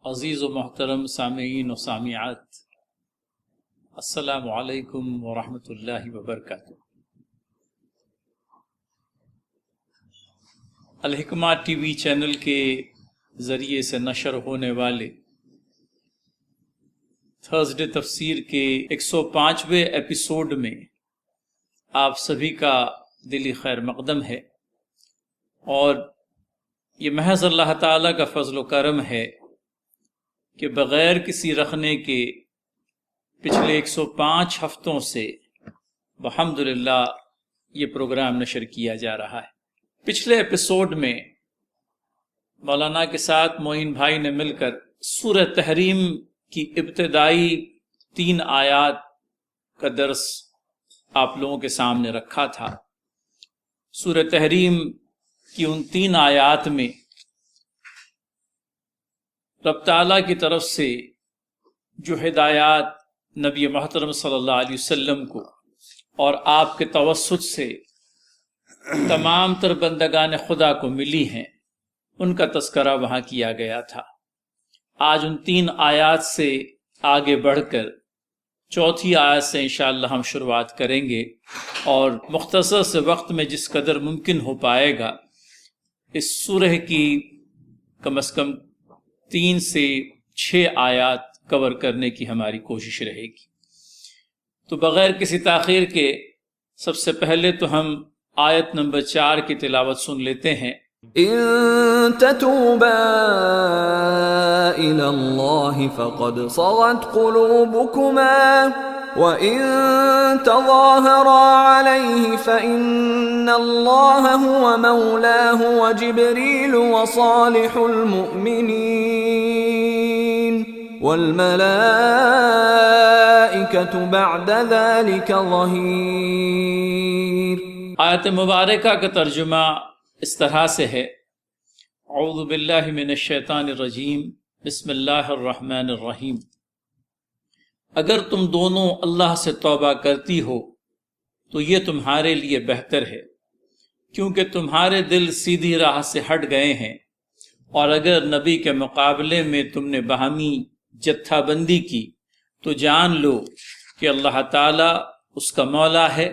عزیز و محترم سامعین و سامعات، السلام علیکم ورحمۃ اللہ وبرکاتہ۔ الحکمہ ٹی وی چینل کے ذریعے سے نشر ہونے والے تھرسڈے تفسیر کے 105ویں ایپیسوڈ میں آپ سبھی کا دلی خیر مقدم ہے، اور یہ محض اللہ تعالیٰ کا فضل و کرم ہے کہ بغیر کسی رکھنے کے پچھلے 105 ہفتوں سے الحمدللہ یہ پروگرام نشر کیا جا رہا ہے۔ پچھلے ایپیسوڈ میں مولانا کے ساتھ معین بھائی نے مل کر سورہ تحریم کی ابتدائی 3 آیات کا درس آپ لوگوں کے سامنے رکھا تھا۔ سورہ تحریم کی ان 3 آیات میں رب تعالیٰ کی طرف سے جو ہدایات نبی محترم صلی اللہ علیہ وسلم کو اور آپ کے توسط سے تمام تر بندگان خدا کو ملی ہیں، ان کا تذکرہ وہاں کیا گیا تھا۔ آج ان 3 آیات سے آگے بڑھ کر 4تھی آیت سے انشاءاللہ ہم شروعات کریں گے، اور مختصر سے وقت میں جس قدر ممکن ہو پائے گا اس سورہ کی کم از کم 3 سے 6 آیات کور کرنے کی ہماری کوشش رہے گی۔ تو بغیر کسی تاخیر کے سب سے پہلے تو ہم آیت نمبر 4 کی تلاوت سن لیتے ہیں۔ ان تتوبا الى اللہ فقد صغت قلوبكما وَإِن تَظَاهَرَا عَلَيْهِ فَإِنَّ اللَّهَ هُوَ مَوْلَاهُ وَجِبْرِيلُ وَصَالِحُ الْمُؤْمِنِينَ وَالْمَلَائِكَةُ بَعْدَ ذَلِكَ ظَهِيرٌ۔ آیت مبارکہ کا ترجمہ اس طرح سے ہے: اعوذ باللہ من الشیطان الرجیم، بسم اللہ الرحمن الرحیم۔ اگر تم دونوں اللہ سے توبہ کرتی ہو تو یہ تمہارے لیے بہتر ہے، کیونکہ تمہارے دل سیدھی راہ سے ہٹ گئے ہیں، اور اگر نبی کے مقابلے میں تم نے باہمی جتھا بندی کی تو جان لو کہ اللہ تعالیٰ اس کا مولا ہے،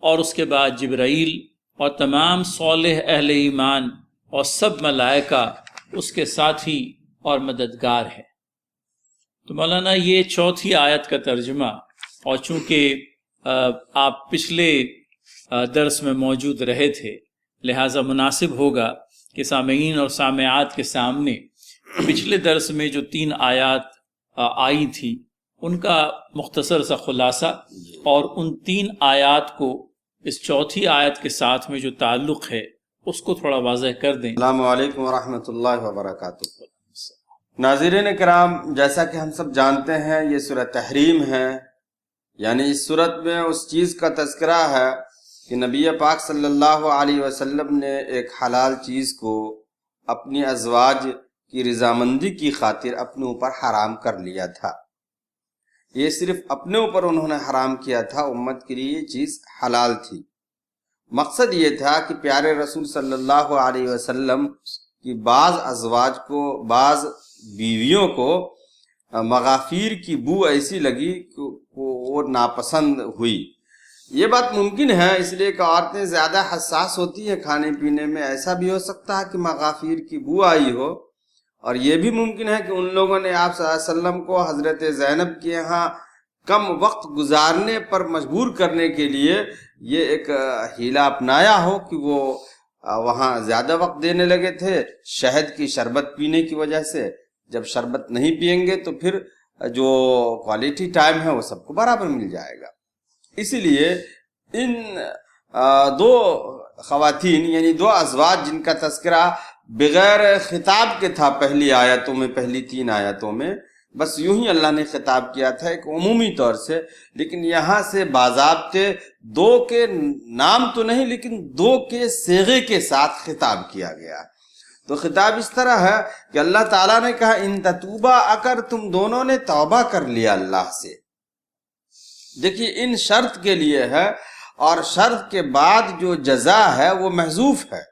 اور اس کے بعد جبرائیل اور تمام صالح اہل ایمان اور سب ملائکہ اس کے ساتھی اور مددگار ہیں۔ تو مولانا یہ 4تھی آیت کا ترجمہ، اور چونکہ آپ پچھلے درس میں موجود رہے تھے لہٰذا مناسب ہوگا کہ سامعین اور سامعات کے سامنے پچھلے درس میں جو 3 آیات آئی تھی ان کا مختصر سا خلاصہ اور ان 3 آیات کو اس 4تھی آیت کے ساتھ میں جو تعلق ہے اس کو تھوڑا واضح کر دیں۔ السلام علیکم ورحمۃ اللہ وبرکاتہ۔ ناظرین کرام، جیسا کہ ہم سب جانتے ہیں یہ سورہ تحریم ہے، یعنی اس سورت میں اس چیز کا تذکرہ ہے کہ نبی پاک صلی اللہ علیہ وسلم نے ایک حلال چیز کو اپنی ازواج کی رضامندی کی خاطر اپنے اوپر حرام کر لیا تھا۔ یہ صرف اپنے اوپر انہوں نے حرام کیا تھا، امت کے لیے یہ چیز حلال تھی۔ مقصد یہ تھا کہ پیارے رسول صلی اللہ علیہ وسلم کی بعض ازواج کو، بعض بیویوں کو مغافیر کی بو ایسی لگی کہ وہ ناپسند ہوئی۔ یہ بات ممکن ہے اس لیے کہ عورتیں زیادہ حساس ہوتی ہیں کھانے پینے میں، ایسا بھی ہو سکتا ہے کہ مغافیر کی بو آئی ہو، اور یہ بھی ممکن ہے کہ ان لوگوں نے آپ صلی اللہ علیہ وسلم کو حضرت زینب کے یہاں کم وقت گزارنے پر مجبور کرنے کے لیے یہ ایک حیلہ اپنایا ہو کہ وہ وہاں زیادہ وقت دینے لگے تھے شہد کی شربت پینے کی وجہ سے۔ جب شربت نہیں پئیں گے تو پھر جو کوالٹی ٹائم ہے وہ سب کو برابر مل جائے گا۔ اسی لیے ان 2 خواتین یعنی 2 ازواج جن کا تذکرہ بغیر خطاب کے تھا پہلی آیتوں میں، پہلی 3 آیتوں میں، بس یوں ہی اللہ نے خطاب کیا تھا ایک عمومی طور سے، لیکن یہاں سے باضابطے 2 کے نام تو نہیں لیکن 2 کے صیغے کے ساتھ خطاب کیا گیا۔ تو خطاب اس طرح ہے کہ اللہ تعالیٰ نے کہا ان تتوبا، اگر تم دونوں نے توبہ کر لیا اللہ سے۔ دیکھیے ان شرط کے لیے ہے، اور شرط کے بعد جو جزا ہے وہ محذوف ہے۔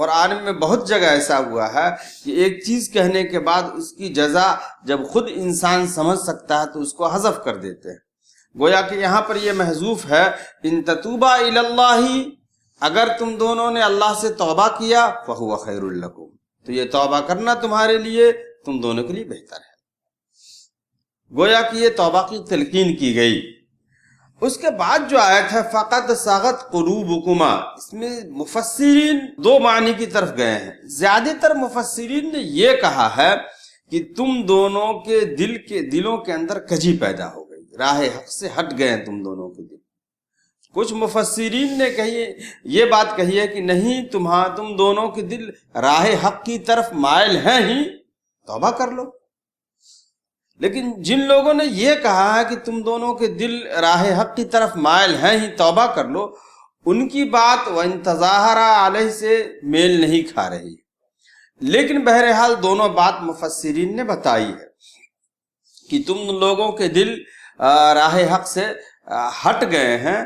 قرآن میں بہت جگہ ایسا ہوا ہے کہ ایک چیز کہنے کے بعد اس کی جزا جب خود انسان سمجھ سکتا ہے تو اس کو حذف کر دیتے ہیں. گویا کہ یہاں پر یہ محذوف ہے ان تتوبا الی اللہ، اگر تم دونوں نے اللہ سے توبہ کیا فہو خیر لکم، تو یہ توبہ کرنا تمہارے لیے، تم دونوں کے لیے بہتر ہے. گویا کہ یہ توبہ کی تلقین کی گئی. اس کے بعد جو آیت ہے فقط صغت قلوبکما، اس میں مفسرین دو معنی کی طرف گئے ہیں. زیادہ تر مفسرین نے یہ کہا ہے کہ تم دونوں کے دلوں کے اندر کجی پیدا ہو گئی، راہ حق سے ہٹ گئے ہیں تم دونوں کے دل. کچھ مفسرین نے یہ بات کہی ہے کہ نہیں، تم دونوں کے دل راہ حق کی طرف مائل ہیں ہی، توبہ کر لو. لیکن جن لوگوں نے یہ کہا ہے کہ تم دونوں کے دل راہ حق کی طرف مائل ہیں ہی، توبہ کر لو، ان کی بات وَإِن تَظَاهَرَ عَلَيْهِ سے میل نہیں کھا رہی. لیکن بہرحال دونوں بات مفسرین نے بتائی ہے کہ تم لوگوں کے دل راہ حق سے ہٹ گئے ہیں.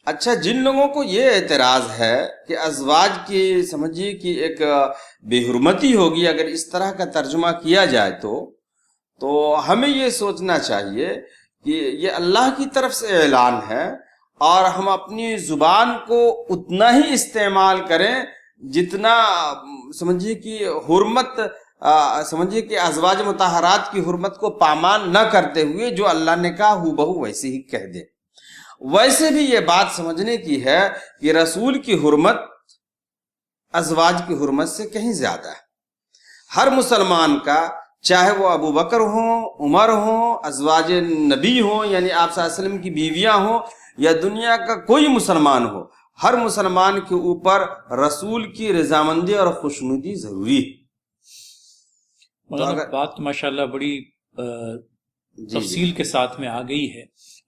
اچھا، جن لوگوں کو یہ اعتراض ہے کہ ازواج کی سمجھیے کہ ایک بے حرمتی ہوگی اگر اس طرح کا ترجمہ کیا جائے تو ہمیں یہ سوچنا چاہیے کہ یہ اللہ کی طرف سے اعلان ہے اور ہم اپنی زبان کو اتنا ہی استعمال کریں جتنا سمجھیے کہ حرمت سمجھیے کہ ازواج مطہرات کی حرمت کو پامال نہ کرتے ہوئے جو اللہ نے کہا ہو بہو ویسے ہی کہہ دے. ویسے بھی یہ بات سمجھنے کی ہے کہ رسول کی حرمت ازواج کی حرمت سے کہیں زیادہ ہے. ہر مسلمان کا، چاہے وہ ابو بکر ہوں، عمر ہوں، ازواج نبی ہوں یعنی آپ صلی اللہ علیہ وسلم کی بیویاں ہوں، یا دنیا کا کوئی مسلمان ہو، ہر مسلمان کے اوپر رسول کی رضامندی اور خوشنودی ضروری ہے. مولانا بات تو ماشاءاللہ بڑی تفصیل کے ساتھ میں آ گئی ہے.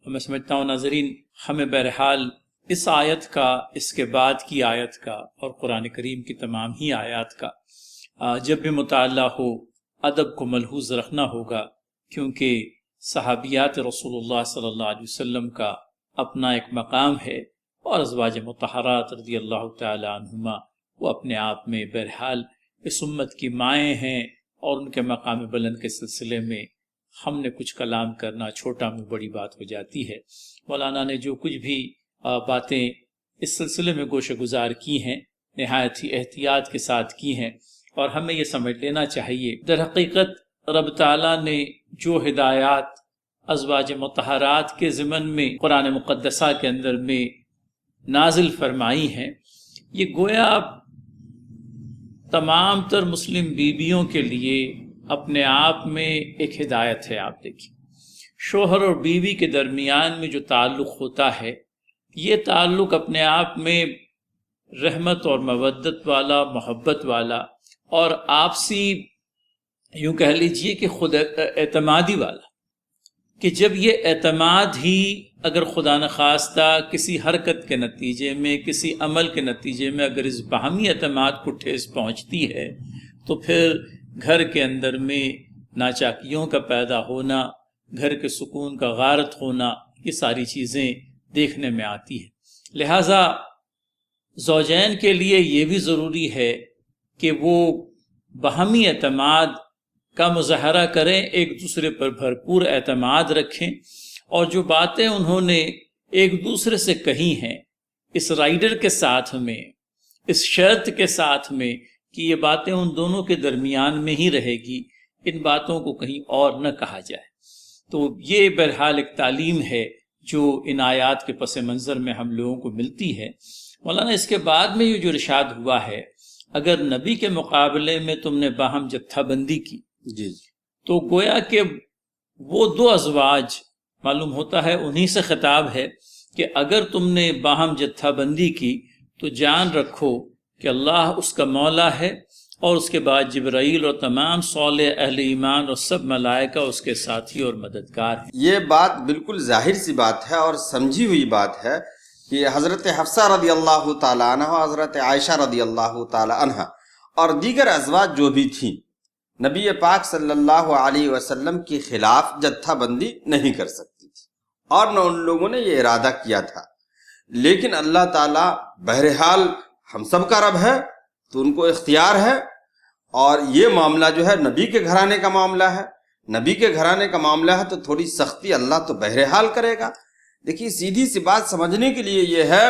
میں سمجھتا ہوں ناظرین ہمیں بہرحال اس آیت کا، اس کے بعد کی آیت کا اور قرآن کریم کی تمام ہی آیات کا جب بھی مطالعہ ہو ادب کو ملحوظ رکھنا ہوگا، کیونکہ صحابیات رسول اللہ صلی اللہ علیہ وسلم کا اپنا ایک مقام ہے، اور ازواج مطہرات رضی اللہ تعالی عنہما وہ اپنے آپ میں بہرحال اس امت کی مائیں ہیں، اور ان کے مقام بلند کے سلسلے میں ہم نے کچھ کلام کرنا چھوٹا میں بڑی بات ہو جاتی ہے. مولانا نے جو کچھ بھی باتیں اس سلسلے میں گوشہ گزار کی ہیں نہایت ہی احتیاط کے ساتھ کی ہیں، اور ہمیں یہ سمجھ لینا چاہیے در حقیقت رب تعالیٰ نے جو ہدایات ازواج مطہرات کے ضمن میں قرآن مقدسہ کے اندر میں نازل فرمائی ہیں، یہ گویا تمام تر مسلم بیویوں کے لیے اپنے آپ میں ایک ہدایت ہے. آپ دیکھیں شوہر اور بیوی کے درمیان میں جو تعلق ہوتا ہے، یہ تعلق اپنے آپ میں رحمت اور مودت والا، محبت والا اور آپسی یوں کہہ لیجئے کہ خود اعتمادی والا، کہ جب یہ اعتماد ہی اگر خدا نخواستہ کسی حرکت کے نتیجے میں، کسی عمل کے نتیجے میں اگر اس باہمی اعتماد کو ٹھیس پہنچتی ہے، تو پھر گھر کے اندر میں ناچاکیوں کا پیدا ہونا، گھر کے سکون کا غارت ہونا، یہ ساری چیزیں دیکھنے میں آتی ہیں. لہٰذا زوجین کے لیے یہ بھی ضروری ہے کہ وہ باہمی اعتماد کا مظاہرہ کریں، ایک دوسرے پر بھرپور اعتماد رکھیں، اور جو باتیں انہوں نے ایک دوسرے سے کہی ہیں اس رائڈر کے ساتھ میں، اس شرط کے ساتھ میں کہ یہ باتیں ان دونوں کے درمیان میں ہی رہے گی، ان باتوں کو کہیں اور نہ کہا جائے. تو یہ بہرحال ایک تعلیم ہے جو ان آیات کے پس منظر میں ہم لوگوں کو ملتی ہے. مولانا اس کے بعد میں یہ جو ارشاد ہوا ہے، اگر نبی کے مقابلے میں تم نے باہم جتھا بندی کی، تو گویا کہ وہ دو ازواج معلوم ہوتا ہے انہی سے خطاب ہے کہ اگر تم نے باہم جتھا بندی کی تو جان رکھو کہ اللہ اس کا مولا ہے، اور اس کے بعد جبرائیل اور تمام صالح اہل ایمان اور سب ملائکہ اس کے ساتھی اور مددگار ہیں. یہ بات بالکل ظاہر سی بات ہے اور سمجھی ہوئی بات ہے کہ حضرت حفصہ رضی اللہ تعالی عنہ، حضرت عائشہ رضی اللہ تعالی عنہ اور دیگر ازواج جو بھی تھیں، نبی پاک صلی اللہ علیہ وسلم کی خلاف جتھا بندی نہیں کر سکتی تھی، اور نہ ان لوگوں نے یہ ارادہ کیا تھا. لیکن اللہ تعالیٰ بہرحال ہم سب کا رب ہے، تو ان کو اختیار ہے، اور یہ معاملہ جو ہے نبی کے گھرانے کا معاملہ ہے، نبی کے گھرانے کا معاملہ ہے، تو تھوڑی سختی اللہ تو بہرحال کرے گا۔ دیکھیے سیدھی سی بات سمجھنے کے لیے یہ ہے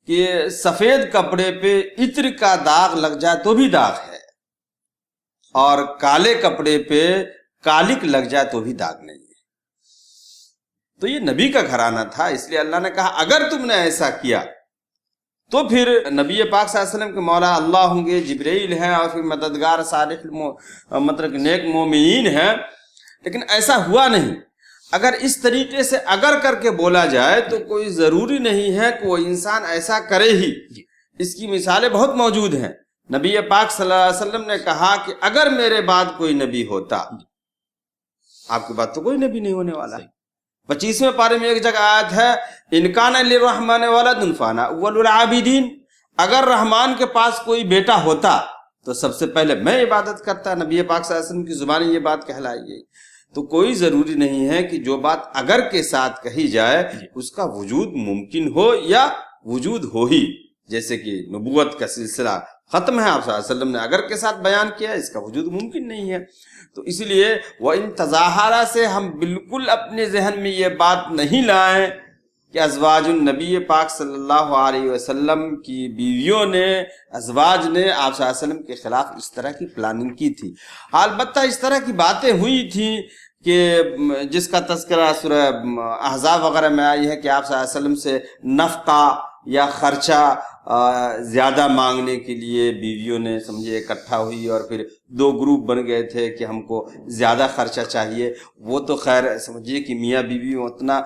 کہ سفید کپڑے پہ عطر کا داغ لگ جائے تو بھی داغ ہے، اور کالے کپڑے پہ کالک لگ جائے تو بھی داغ نہیں ہے۔ تو یہ نبی کا گھرانہ تھا، اس لیے اللہ نے کہا اگر تم نے ایسا کیا تو پھر نبی پاک صلی اللہ علیہ وسلم کے مولا اللہ ہوں گے، جبرائیل ہیں، اور پھر مددگار صالح مطلب نیک مومنین ہیں، لیکن ایسا ہوا نہیں۔ اگر اس طریقے سے اگر کر کے بولا جائے تو کوئی ضروری نہیں ہے کہ وہ انسان ایسا کرے ہی، اس کی مثالیں بہت موجود ہیں۔ نبی پاک صلی اللہ علیہ وسلم نے کہا کہ اگر میرے بعد کوئی نبی ہوتا، آپ کے بعد تو کوئی نبی نہیں ہونے والا ہے۔ 25ویں پارے میں ایک جگہ آیت ہے، ان کان للرحمن ولد فانا اول العابدین، اگر رحمان کے پاس کوئی بیٹا ہوتا تو سب سے پہلے میں عبادت کرتا۔ نبی پاک صلی اللہ علیہ وسلم کی زبان یہ بات کہلائی گئی۔ تو کوئی ضروری نہیں ہے کہ جو بات اگر کے ساتھ کہی جائے اس کا وجود ممکن ہو یا وجود ہو ہی، جیسے کہ نبوت کا سلسلہ ختم ہے، آپ صلی اللہ علیہ وسلم نے اگر کے ساتھ بیان کیا، اس کا وجود ممکن نہیں ہے۔ تو اس لیے وَإِن تَظَاهَرَ سے ہم بالکل اپنے ذہن میں یہ بات نہیں لائیں کہ ازواج النبی پاک صلی اللہ علیہ وسلم کی بیویوں نے، ازواج نے آپ صلی اللہ علیہ وسلم کے خلاف اس طرح کی پلاننگ کی تھی۔ البتہ اس طرح کی باتیں ہوئی تھیں کہ جس کا تذکرہ سورہ احزاب وغیرہ میں آئی ہے کہ آپ صلی اللہ علیہ وسلم سے نفقہ یا خرچہ زیادہ مانگنے کے لیے بیویوں نے سمجھے اکٹھا ہوئی، اور پھر 2 گروپ بن گئے تھے کہ ہم کو زیادہ خرچہ چاہیے۔ وہ تو خیر سمجھیے کہ میاں بیوی میں اتنا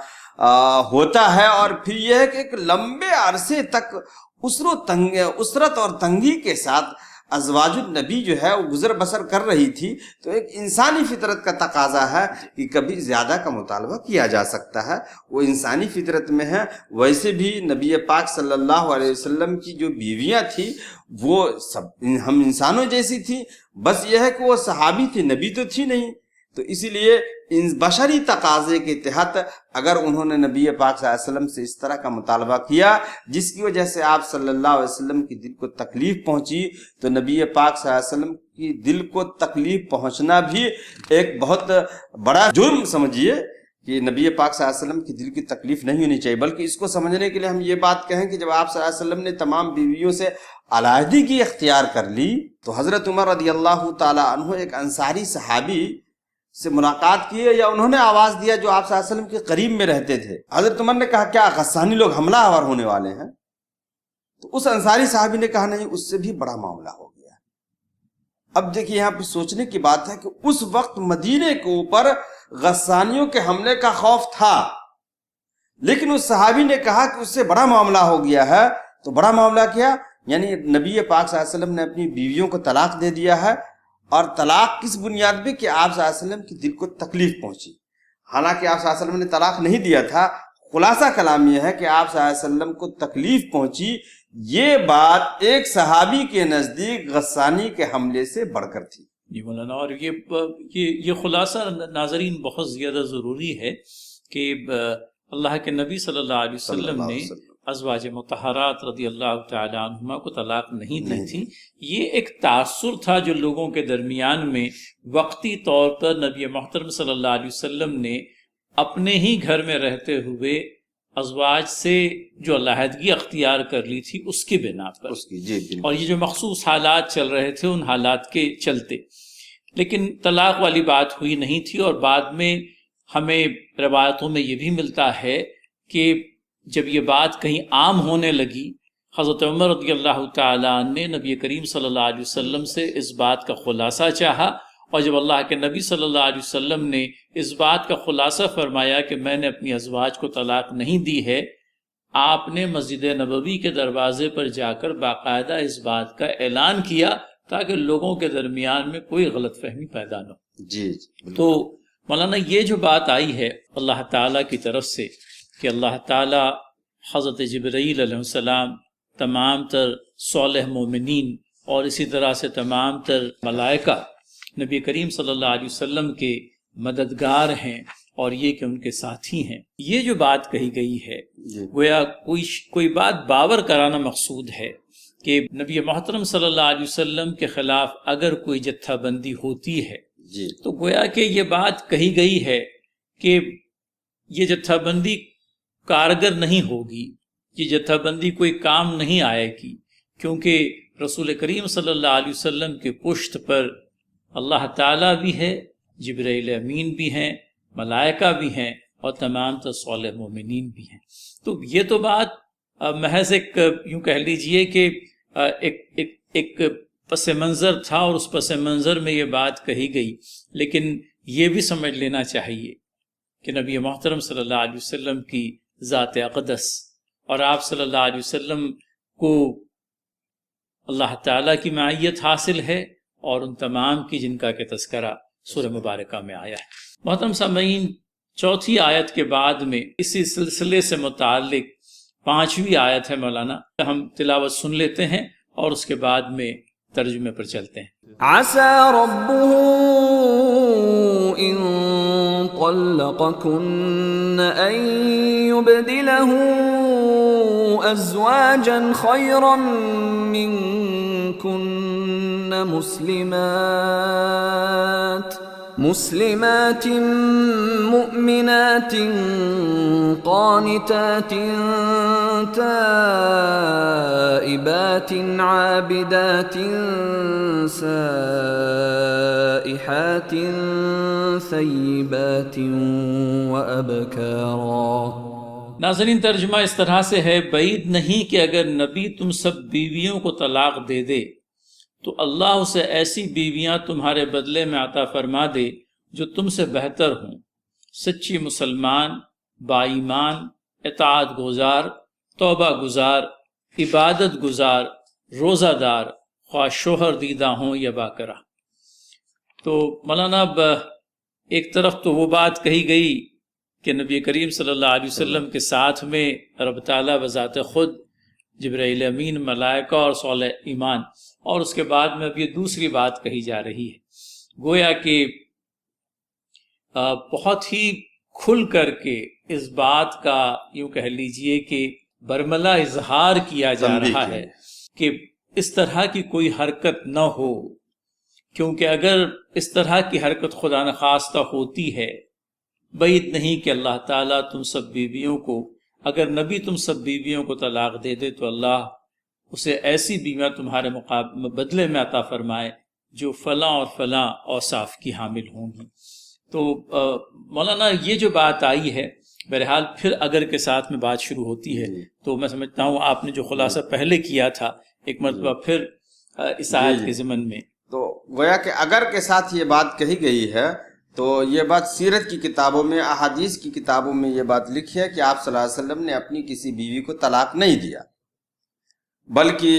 ہوتا ہے، اور پھر یہ ہے کہ ایک لمبے عرصے تک اسرت اور تنگی کے ساتھ ازواج النبی جو ہے وہ گزر بسر کر رہی تھی۔ تو ایک انسانی فطرت کا تقاضا ہے کہ کبھی زیادہ کا مطالبہ کیا جا سکتا ہے، وہ انسانی فطرت میں ہے۔ ویسے بھی نبی پاک صلی اللہ علیہ وسلم کی جو بیویاں تھیں وہ سب ہم انسانوں جیسی تھیں، بس یہ ہے کہ وہ صحابی تھی، نبی تو تھی نہیں۔ تو اسی لیے ان بشری تقاضے کے تحت اگر انہوں نے نبی پاک صلی اللہ علیہ وسلم سے اس طرح کا مطالبہ کیا جس کی وجہ سے آپ صلی اللہ علیہ وسلم کی دل کو تکلیف پہنچی، تو نبی پاک صلی اللہ علیہ وسلم کی دل کو تکلیف پہنچنا بھی ایک بہت بڑا جرم سمجھیے کہ نبی پاک صلی اللہ علیہ وسلم کی دل کی تکلیف نہیں ہونی چاہیے۔ بلکہ اس کو سمجھنے کے لیے ہم یہ بات کہیں کہ جب آپ صلی اللہ علیہ وسلم نے تمام بیویوں سے علیحدگی اختیار کر لی تو حضرت عمر رضی اللہ تعالی عنہ ایک انصاری صحابی سے ملاقات کیے، یا انہوں نے آواز دیا جو آپ صلی اللہ علیہ وسلم کے قریب میں رہتے تھے۔ حضرت عمر نے کہا کیا غسانی لوگ حملہ آور ہونے والے ہیں؟ تو اس انصاری صحابی نے کہا نہیں، اس سے بھی بڑا معاملہ ہو گیا۔ اب دیکھیے یہاں پہ سوچنے کی بات ہے کہ اس وقت مدینے کے اوپر غسانیوں کے حملے کا خوف تھا، لیکن اس صحابی نے کہا کہ اس سے بڑا معاملہ ہو گیا ہے۔ تو بڑا معاملہ کیا؟ یعنی نبی پاک صلی اللہ علیہ وسلم نے اپنی بیویوں کو طلاق دے دیا ہے، اور طلاق کس بنیاد پہ کہ آپ صلی اللہ علیہ وسلم کی دل کو تکلیف پہنچی۔ حالانکہ آپ صلی اللہ علیہ وسلم نے طلاق نہیں دیا تھا، خلاصہ کلام یہ ہے کہ آپ صلی اللہ علیہ وسلم کو تکلیف پہنچی۔ یہ بات ایک صحابی کے نزدیک غسانی کے حملے سے بڑھ کر تھی۔ جی مولانا، اور یہ خلاصہ ناظرین بہت زیادہ ضروری ہے کہ اللہ کے نبی صلی اللہ علیہ وسلم نے ازواج مطہرات رضی اللہ تعالی عنہما کو طلاق نہیں دی تھی۔ یہ ایک تاثر تھا جو لوگوں کے درمیان میں وقتی طور پر نبی محترم صلی اللہ علیہ وسلم نے اپنے ہی گھر میں رہتے ہوئے ازواج سے جو علیحدگی اختیار کر لی تھی اس کی بنا پر، اور یہ جو مخصوص حالات چل رہے تھے ان حالات کے چلتے، لیکن طلاق والی بات ہوئی نہیں تھی۔ اور بعد میں ہمیں روایتوں میں یہ بھی ملتا ہے کہ جب یہ بات کہیں عام ہونے لگی، حضرت عمر رضی اللہ تعالیٰ عنہ نے نبی کریم صلی اللہ علیہ وسلم سے اس بات کا خلاصہ چاہا، اور جب اللہ کے نبی صلی اللہ علیہ وسلم نے اس بات کا خلاصہ فرمایا کہ میں نے اپنی ازواج کو طلاق نہیں دی ہے، آپ نے مسجد نبوی کے دروازے پر جا کر باقاعدہ اس بات کا اعلان کیا تاکہ لوگوں کے درمیان میں کوئی غلط فہمی پیدا نہ ہو۔ جی تو مولانا یہ جو بات آئی ہے اللہ تعالیٰ کی طرف سے کہ اللہ تعالیٰ حضرت جبرائیل علیہ السلام، تمام تر صالح مومنین اور اسی طرح سے تمام تر ملائکہ نبی کریم صلی اللہ علیہ وسلم کے مددگار ہیں، اور یہ کہ ان کے ساتھی ہیں۔ یہ جو بات کہی گئی ہے گویا کوئی بات باور کرانا مقصود ہے کہ نبی محترم صلی اللہ علیہ وسلم کے خلاف اگر کوئی جتھا بندی ہوتی ہے جی تو گویا کہ یہ بات کہی گئی ہے کہ یہ جتھا بندی کارگر نہیں ہوگی، یہ جتھا بندی کوئی کام نہیں آئے گی، کیونکہ رسول کریم صلی اللہ علیہ وسلم کے پشت پر اللہ تعالیٰ بھی ہے، جبرائیل امین بھی ہیں، ملائکہ بھی ہیں، اور تمام صالح مومنین بھی ہیں۔ تو یہ تو بات محض ایک یوں کہہ لیجئے کہ ایک پس منظر تھا، اور اس پس منظر میں یہ بات کہی گئی، لیکن یہ بھی سمجھ لینا چاہیے کہ نبی محترم صلی اللہ علیہ وسلم کی ذات اقدس اور آپ صلی اللہ علیہ وسلم کو اللہ تعالیٰ کی معیت حاصل ہے، اور ان تمام کی جن کا کہ تذکرہ سورہ مبارکہ میں آیا ہے۔ محترم سامعین، چوتھی آیت کے بعد میں اسی سلسلے سے متعلق 5ویں آیت ہے مولانا، ہم تلاوت سن لیتے ہیں اور اس کے بعد میں ترجمے پر چلتے ہیں۔ عسى ربه إن طلقكن أن يبدله أزواجا خيرا منكن مسلمات مؤمنات قانتات تائبات عابدات سائحات ثیبات وابکارا۔ ناظرین، ترجمہ اس طرح سے ہے، بعید نہیں کہ اگر نبی تم سب بیویوں کو طلاق دے دے تو اللہ اسے ایسی بیویاں تمہارے بدلے میں عطا فرما دے جو تم سے بہتر ہوں، سچی مسلمان، باایمان، اطاعت گزار، توبہ گزار، عبادت گزار، روزہ دار، خواہ شوہر دیدہ ہوں یا باکرہ۔ تو مولانا اب ایک طرف تو وہ بات کہی گئی کہ نبی کریم صلی اللہ علیہ وسلم کے ساتھ میں رب تعالیٰ بذات خود، جبرائیل امین، ملائکہ اور صالح ایمان، اور اس کے بعد میں اب یہ دوسری بات کہی جا رہی ہے، گویا کہ بہت ہی کھل کر کے اس بات کا یوں کہہ لیجئے کہ برملا اظہار کیا جا رہا ہے کہ اس طرح کی کوئی حرکت نہ ہو، کیونکہ اگر اس طرح کی حرکت خدا نخواستہ ہوتی ہے، بعید نہیں کہ اللہ تعالیٰ تم سب بیویوں کو، اگر نبی تم سب بیویوں کو طلاق دے دے تو اللہ اسے ایسی بیویاں تمہارے بدلے میں عطا فرمائے جو فلاں اور فلاں اوصاف کی حامل ہوں گی۔ تو مولانا یہ جو بات آئی ہے، بہرحال پھر اگر کے ساتھ میں بات شروع ہوتی ہے تو میں سمجھتا ہوں آپ نے جو خلاصہ پہلے کیا تھا ایک مرتبہ پھر اس آیت کے ضمن میں، تو گویا کہ اگر کے ساتھ یہ بات کہی گئی ہے تو یہ بات سیرت کی کتابوں میں، احادیث کی کتابوں میں یہ بات لکھی ہے کہ آپ صلی اللہ علیہ وسلم نے اپنی کسی بیوی کو طلاق نہیں دیا، بلکہ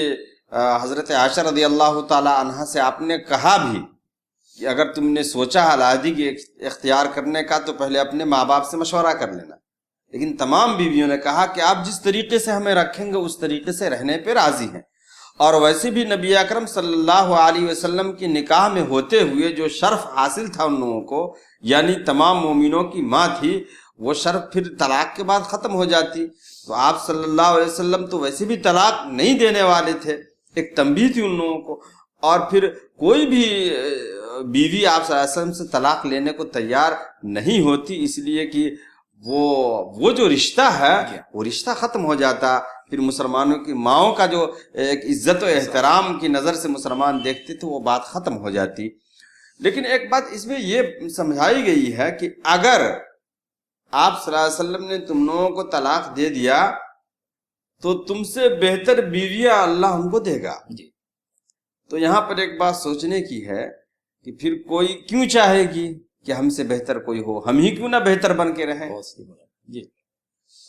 حضرت عائشہ رضی اللہ تعالی عنہا سے آپ نے کہا بھی کہ اگر تم نے سوچا علیحدگی اختیار کرنے کا تو پہلے اپنے ماں باپ سے مشورہ کر لینا، لیکن تمام بیویوں نے کہا کہ آپ جس طریقے سے ہمیں رکھیں گے اس طریقے سے رہنے پہ راضی ہیں۔ اور ویسے بھی نبی اکرم صلی اللہ علیہ وسلم کی نکاح میں ہوتے ہوئے جو شرف حاصل تھا ان لوگوں کو، یعنی تمام مومنوں کی ماں تھی، وہ شرف پھر طلاق کے بعد ختم ہو جاتی، تو آپ صلی اللہ علیہ وسلم تو ویسے بھی طلاق نہیں دینے والے تھے، ایک تنبیہ تھی ان لوگوں کو، اور پھر کوئی بھی بیوی آپ صلی اللہ علیہ وسلم سے طلاق لینے کو تیار نہیں ہوتی، اس لیے کہ وہ جو رشتہ ہے وہ رشتہ ختم ہو جاتا، پھر مسلمانوں کی ماؤں کا جو ایک عزت و احترام کی نظر سے مسلمان دیکھتے تو وہ بات ختم ہو جاتی۔ لیکن ایک بات اس میں یہ سمجھائی گئی ہے کہ اگر آپ صلی اللہ علیہ وسلم نے تم لوگوں کو طلاق دے دیا تو تم سے بہتر بیویاں اللہ ان کو دے گا۔ تو یہاں پر ایک بات سوچنے کی ہے کہ پھر کوئی کیوں چاہے گی کہ ہم سے بہتر کوئی ہو، ہم ہی کیوں نہ بہتر بن کے رہیں۔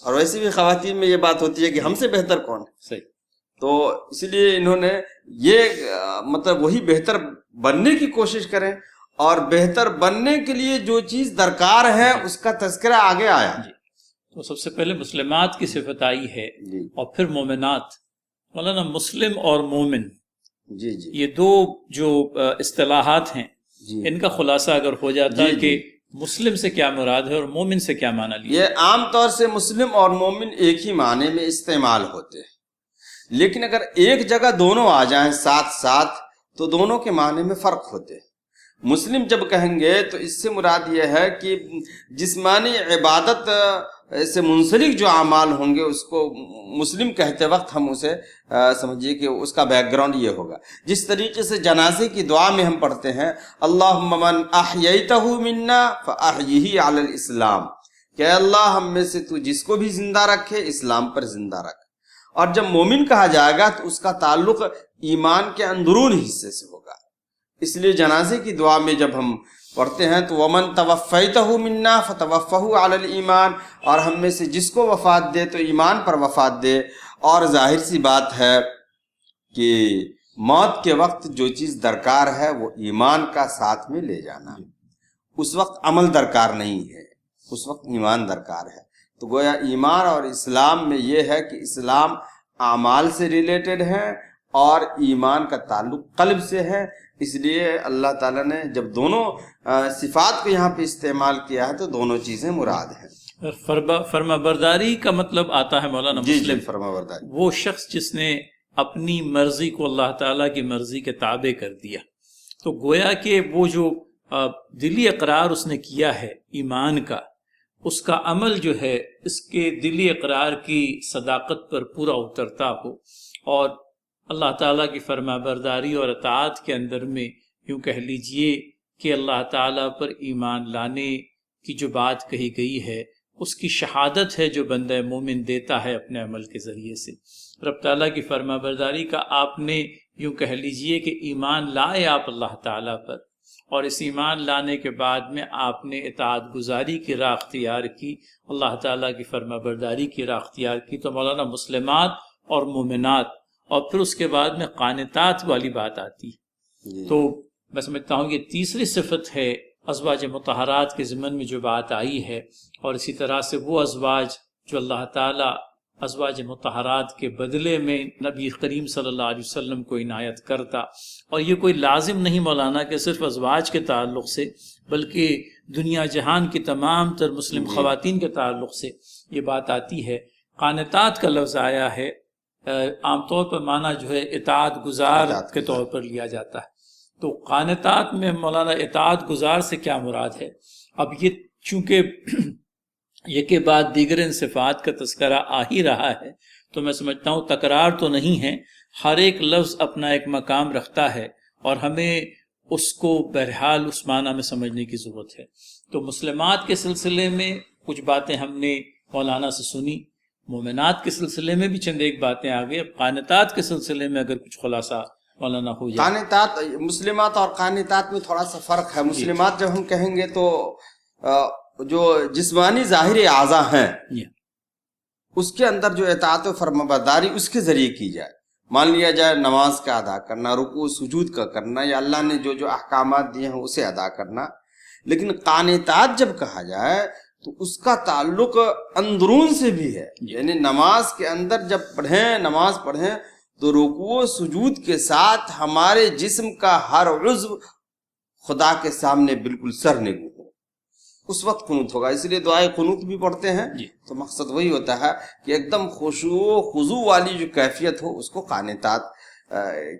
اور ویسے بھی خواتین میں یہ بات ہوتی ہے کہ ہم سے بہتر کون ہے، صحیح۔ تو اس لیے انہوں نے یہ مطلب وہی بہتر بننے کی کوشش کریں، اور بہتر بننے کے لیے جو چیز درکار ہے اس کا تذکرہ آگے آیا۔ تو سب سے پہلے مسلمات کی صفت آئی ہے، اور پھر مومنات۔ مولانا مسلم اور مومن، یہ دو جو اصطلاحات ہیں ان کا خلاصہ اگر ہو جاتا ہے کہ مسلم سے کیا مراد ہے اور مومن سے کیا معنی لیا؟ یہ عام طور سے مسلم اور مومن ایک ہی معنی میں استعمال ہوتے ہیں، لیکن اگر ایک جگہ دونوں آ جائیں ساتھ ساتھ تو دونوں کے معنی میں فرق ہوتے ہیں۔ مسلم جب کہیں گے تو اس سے مراد یہ ہے کہ جسمانی عبادت سے منسلک جو اعمال ہوں گے اس کو مسلم کہتے وقت ہم اسے سمجھیے کہ اس کا بیک گراؤنڈ یہ ہوگا۔ جس طریقے سے جنازے کی دعا میں ہم پڑھتے ہیں اللہم من احییتہ منا فاحیہ علی الاسلام، کہ اے اللہ ہم میں سے تو جس کو بھی زندہ رکھے اسلام پر زندہ رکھ۔ اور جب مومن کہا جائے گا تو اس کا تعلق ایمان کے اندرون حصے سے ہوگا۔ اس لیے جنازے کی دعا میں جب ہم پڑھتے ہیں تو ومن توفیتہ منا فتوفہ علی الایمان، اور ہم میں سے جس کو وفات دے تو ایمان پر وفات دے۔ اور ظاہر سی بات ہے کہ موت کے وقت جو چیز درکار ہے وہ ایمان کا ساتھ میں لے جانا، اس وقت عمل درکار نہیں ہے، اس وقت ایمان درکار ہے۔ تو گویا ایمان اور اسلام میں یہ ہے کہ اسلام اعمال سے ریلیٹڈ ہے اور ایمان کا تعلق قلب سے ہے۔ اس لیے اللہ تعالیٰ نے جب دونوں صفات کو یہاں پہ استعمال کیا ہے تو دونوں چیزیں مراد ہیں۔ فرما برداری کا مطلب آتا ہے مولانا مسلم، فرما برداری وہ شخص جس نے اپنی مرضی کو اللہ تعالیٰ کی مرضی کے تابع کر دیا، تو گویا کہ وہ جو دلی اقرار اس نے کیا ہے ایمان کا، اس کا عمل جو ہے اس کے دلی اقرار کی صداقت پر پورا اترتا ہو، اور اللہ تعالیٰ کی فرما برداری اور اطاعت کے اندر میں یوں کہہ لیجئے کہ اللہ تعالیٰ پر ایمان لانے کی جو بات کہی گئی ہے اس کی شہادت ہے جو بندہ مومن دیتا ہے اپنے عمل کے ذریعے سے۔ رب تعالیٰ کی فرما برداری کا آپ نے یوں کہہ لیجئے کہ ایمان لائے آپ اللہ تعالیٰ پر، اور اس ایمان لانے کے بعد میں آپ نے اطاعت گزاری کی راہ اختیار کی، اللہ تعالیٰ کی فرما برداری کی راہ اختیار کی، تو مولانا مسلمات اور مومنات، اور پھر اس کے بعد میں قانتات والی بات آتی ہے۔ تو میں سمجھتا ہوں یہ تیسری صفت ہے ازواج مطہرات کے ضمن میں جو بات آئی ہے، اور اسی طرح سے وہ ازواج جو اللہ تعالیٰ ازواج مطہرات کے بدلے میں نبی کریم صلی اللہ علیہ وسلم کو عنایت کرتا، اور یہ کوئی لازم نہیں مولانا کہ صرف ازواج کے تعلق سے، بلکہ دنیا جہان کی تمام تر مسلم خواتین کے تعلق سے یہ بات آتی ہے۔ قانتات کا لفظ آیا ہے، عام طور پر معنی جو ہے اطاعت گزار کے طور پر لیا جاتا ہے، تو قانتات میں مولانا اطاعت گزار سے کیا مراد ہے؟ اب یہ چونکہ یہ کے بعد دیگر ان صفات کا تذکرہ آ ہی رہا ہے تو میں سمجھتا ہوں تکرار تو نہیں ہے، ہر ایک لفظ اپنا ایک مقام رکھتا ہے اور ہمیں اس کو بہرحال اس معنی میں سمجھنے کی ضرورت ہے۔ تو مسلمات کے سلسلے میں کچھ باتیں ہم نے مولانا سے سنی، مومنات کے سلسلے میں بھی چند ایک باتیں آ گئی، اب قانتات کے سلسلے میں اگر کچھ خلاصہ مولانا ہو جائے۔ قانتات، مسلمات اور قانتات میں تھوڑا سا فرق ہے۔ مسلمات جب ہم کہیں گے تو جو جسمانی ظاہر اعضاء ہیں اس کے اندر جو اطاعت و فرمانبرداری اس کے ذریعے کی جائے، مان لیا جائے نماز کا ادا کرنا، رکوع سجود کا کرنا، یا اللہ نے جو جو احکامات دیے ہیں اسے ادا کرنا۔ لیکن قانتات جب کہا جائے تو اس کا تعلق اندرون سے بھی ہے، یعنی نماز کے اندر جب نماز پڑھیں تو رکوع سجود کے ساتھ ہمارے جسم کا ہر عضو خدا کے سامنے بالکل سرنگو ہو، اس وقت قنوت ہوگا۔ اس لیے دعائے قنوت بھی پڑھتے ہیں تو مقصد وہی ہوتا ہے کہ ایک دم خشوع و خضوع والی جو کیفیت ہو اس کو قانتات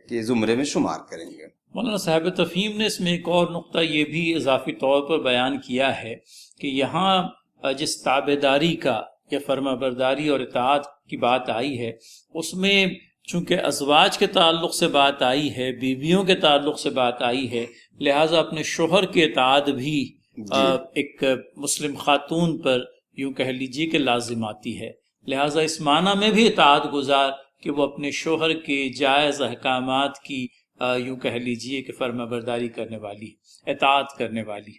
کے زمرے میں شمار کریں گے۔ مولانا صاحب تفہیم نے اس میں ایک اور نقطہ یہ بھی اضافی طور پر بیان کیا ہے کہ یہاں جس تابعداری کا یا فرما برداری اور اطاعت کی بات آئی ہے اس میں چونکہ ازواج کے تعلق سے بات آئی ہے، بیویوں کے تعلق سے بات آئی ہے، لہٰذا اپنے شوہر کی اطاعت بھی ایک مسلم خاتون پر یوں کہہ لیجیے کہ لازم آتی ہے، لہٰذا اس معنی میں بھی اطاعت گزار کہ وہ اپنے شوہر کے جائز احکامات کی یوں کہہ لیجیے کہ فرما برداری کرنے والی، اطاعت کرنے والی۔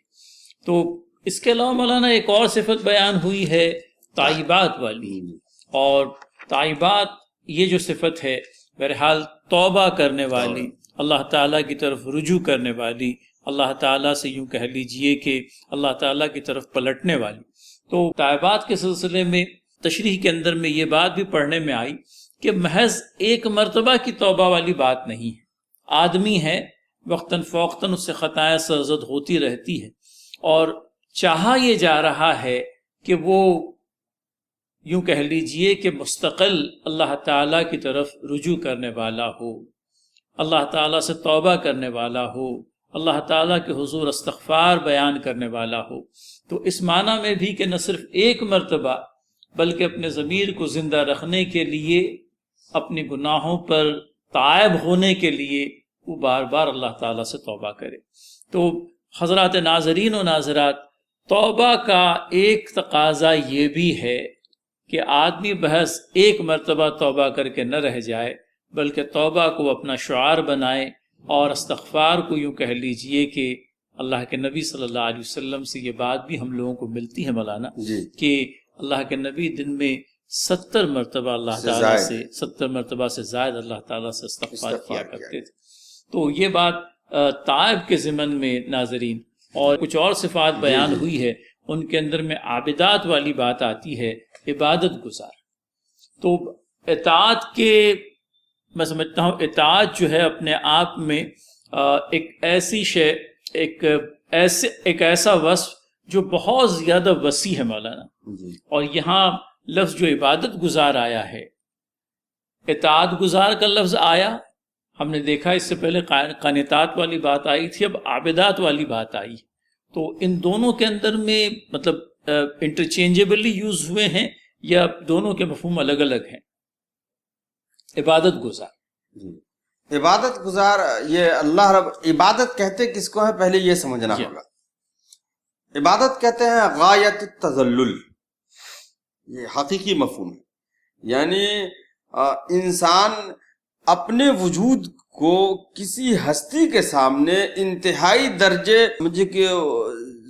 تو اس کے علاوہ مولانا ایک اور صفت بیان ہوئی ہے طیبات والی، اور طیبات یہ جو صفت ہے بہرحال توبہ کرنے والی، اللہ تعالیٰ کی طرف رجوع کرنے والی، اللہ تعالیٰ سے یوں کہہ لیجئے کہ اللہ تعالیٰ کی طرف پلٹنے والی۔ تو طیبات کے سلسلے میں تشریح کے اندر میں یہ بات بھی پڑھنے میں آئی کہ محض ایک مرتبہ کی توبہ والی بات نہیں ہے، آدمی ہے وقتاً فوقتاً اس سے خطائیں سرزد ہوتی رہتی ہے، اور چاہا یہ جا رہا ہے کہ وہ یوں کہہ لیجئے کہ مستقل اللہ تعالیٰ کی طرف رجوع کرنے والا ہو، اللہ تعالیٰ سے توبہ کرنے والا ہو، اللہ تعالیٰ کے حضور استغفار بیان کرنے والا ہو، تو اس معنی میں بھی کہ نہ صرف ایک مرتبہ بلکہ اپنے ضمیر کو زندہ رکھنے کے لیے، اپنی گناہوں پر تائب ہونے کے لیے وہ بار بار اللہ تعالیٰ سے توبہ کرے۔ تو حضرات ناظرین و ناظرات، توبہ کا ایک تقاضا یہ بھی ہے کہ آدمی بحث ایک مرتبہ توبہ کر کے نہ رہ جائے، بلکہ توبہ کو اپنا شعار بنائے، اور استغفار کو یوں کہہ لیجئے کہ اللہ کے نبی صلی اللہ علیہ وسلم سے یہ بات بھی ہم لوگوں کو ملتی ہے مولانا کہ اللہ کے نبی دن میں 70 مرتبہ اللہ تعالیٰ سے 70 مرتبہ سے زائد اللہ تعالیٰ سے استغفار کیا کرتے تھے۔ تو یہ بات تائب کے ضمن میں ناظرین، اور کچھ اور صفات بیان ہوئی ہے، ان کے اندر میں عابدات والی بات آتی ہے، عبادت گزار۔ تو اطاعت کے، میں سمجھتا ہوں اطاعت جو ہے اپنے آپ میں ایک ایسی شے، ایک ایسا وصف جو بہت زیادہ وسیع ہے مولانا، اور یہاں لفظ جو عبادت گزار آیا ہے، اطاعت گزار کا لفظ آیا، ہم نے دیکھا اس سے پہلے قانتات والی بات آئی تھی، اب عابدات والی بات آئی، تو ان دونوں کے اندر میں مطلب انٹرچینجبلی یوز ہوئے ہیں یا دونوں کے مفہوم الگ الگ ہیں؟ عبادت گزار، عبادت گزار، یہ اللہ رب عبادت کہتے کس کو ہے پہلے یہ سمجھنا ہوگا۔ عبادت کہتے ہیں غایت التذلل، یہ حقیقی مفہوم ہے، یعنی انسان اپنے وجود کو کسی ہستی کے سامنے انتہائی درجے مجھے کہ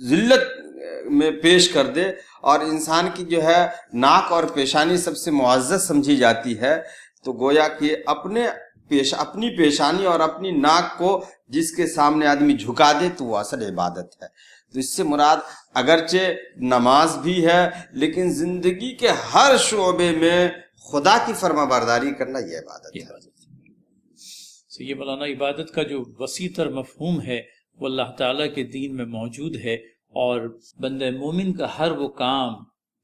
ذلت میں پیش کر دے، اور انسان کی جو ہے ناک اور پیشانی سب سے معزز سمجھی جاتی ہے، تو گویا کہ اپنی پیشانی اور اپنی ناک کو جس کے سامنے آدمی جھکا دے تو وہ اصل عبادت ہے۔ تو اس سے مراد اگرچہ نماز بھی ہے، لیکن زندگی کے ہر شعبے میں خدا کی فرما برداری کرنا یہ عبادت ہے۔ تو یہ مولانا عبادت کا جو وسیع تر مفہوم ہے وہ اللہ تعالیٰ کے دین میں موجود ہے، اور بندہ مومن کا ہر وہ کام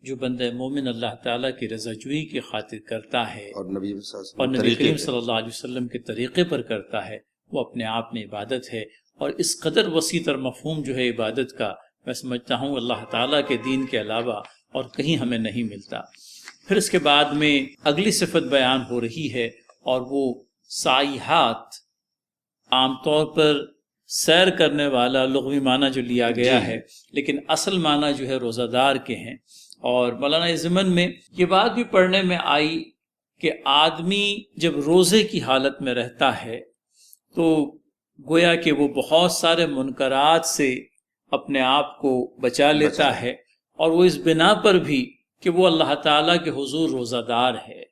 جو بندہ مومن اللہ تعالیٰ کی رضا جوئی کی خاطر کرتا ہے اور نبی کریم صلی اللہ علیہ وسلم کے طریقے پر کرتا ہے، وہ اپنے آپ میں عبادت ہے۔ اور اس قدر وسیع تر مفہوم جو ہے عبادت کا، میں سمجھتا ہوں اللہ تعالیٰ کے دین کے علاوہ اور کہیں ہمیں نہیں ملتا۔ پھر اس کے بعد میں اگلی صفت بیان ہو رہی ہے، اور وہ سائحات، عام طور پر سیر کرنے والا لغوی معنی جو لیا گیا ہے، لیکن اصل معنی جو ہے روزہ دار کے ہیں۔ اور مولانا ضمن میں یہ بات بھی پڑھنے میں آئی کہ آدمی جب روزے کی حالت میں رہتا ہے تو گویا کہ وہ بہت سارے منکرات سے اپنے آپ کو بچا لیتا ہے، اور وہ اس بنا پر بھی کہ وہ اللہ تعالیٰ کے حضور روزہ دار ہے،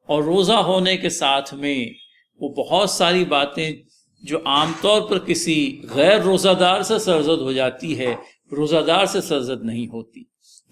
اور روزہ ہونے کے ساتھ میں وہ بہت ساری باتیں جو عام طور پر کسی غیر روزہ دار سے سرزد ہو جاتی ہے، روزہ دار سے سرزد نہیں ہوتی،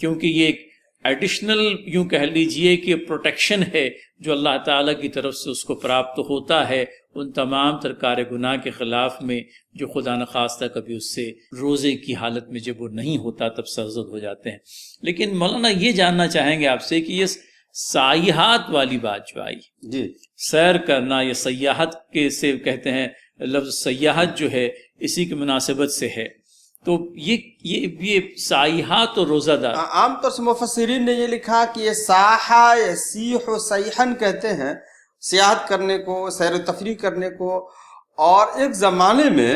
کیونکہ یہ ایک ایڈیشنل یوں کہہ لیجئے کہ پروٹیکشن ہے جو اللہ تعالیٰ کی طرف سے اس کو پراپت ہوتا ہے ان تمام ترکار گناہ کے خلاف میں جو خدا نخواستہ کبھی اس سے روزے کی حالت میں جب وہ نہیں ہوتا تب سرزد ہو جاتے ہیں۔ لیکن مولانا یہ جاننا چاہیں گے آپ سے کہ یہ سیاحت والی بات جو آئی، سیر کرنا یا سیاحت کے سے کہتے ہیں، لفظ سیاحت جو ہے اسی کی مناسبت سے ہے، تو یہ سیاحت اور روزہ دار، عام طور سے مفسرین نے یہ لکھا کہ یہ ساحہ یا سیح و سیحن کہتے ہیں سیاحت کرنے کو، سیر و تفریح کرنے کو۔ اور ایک زمانے میں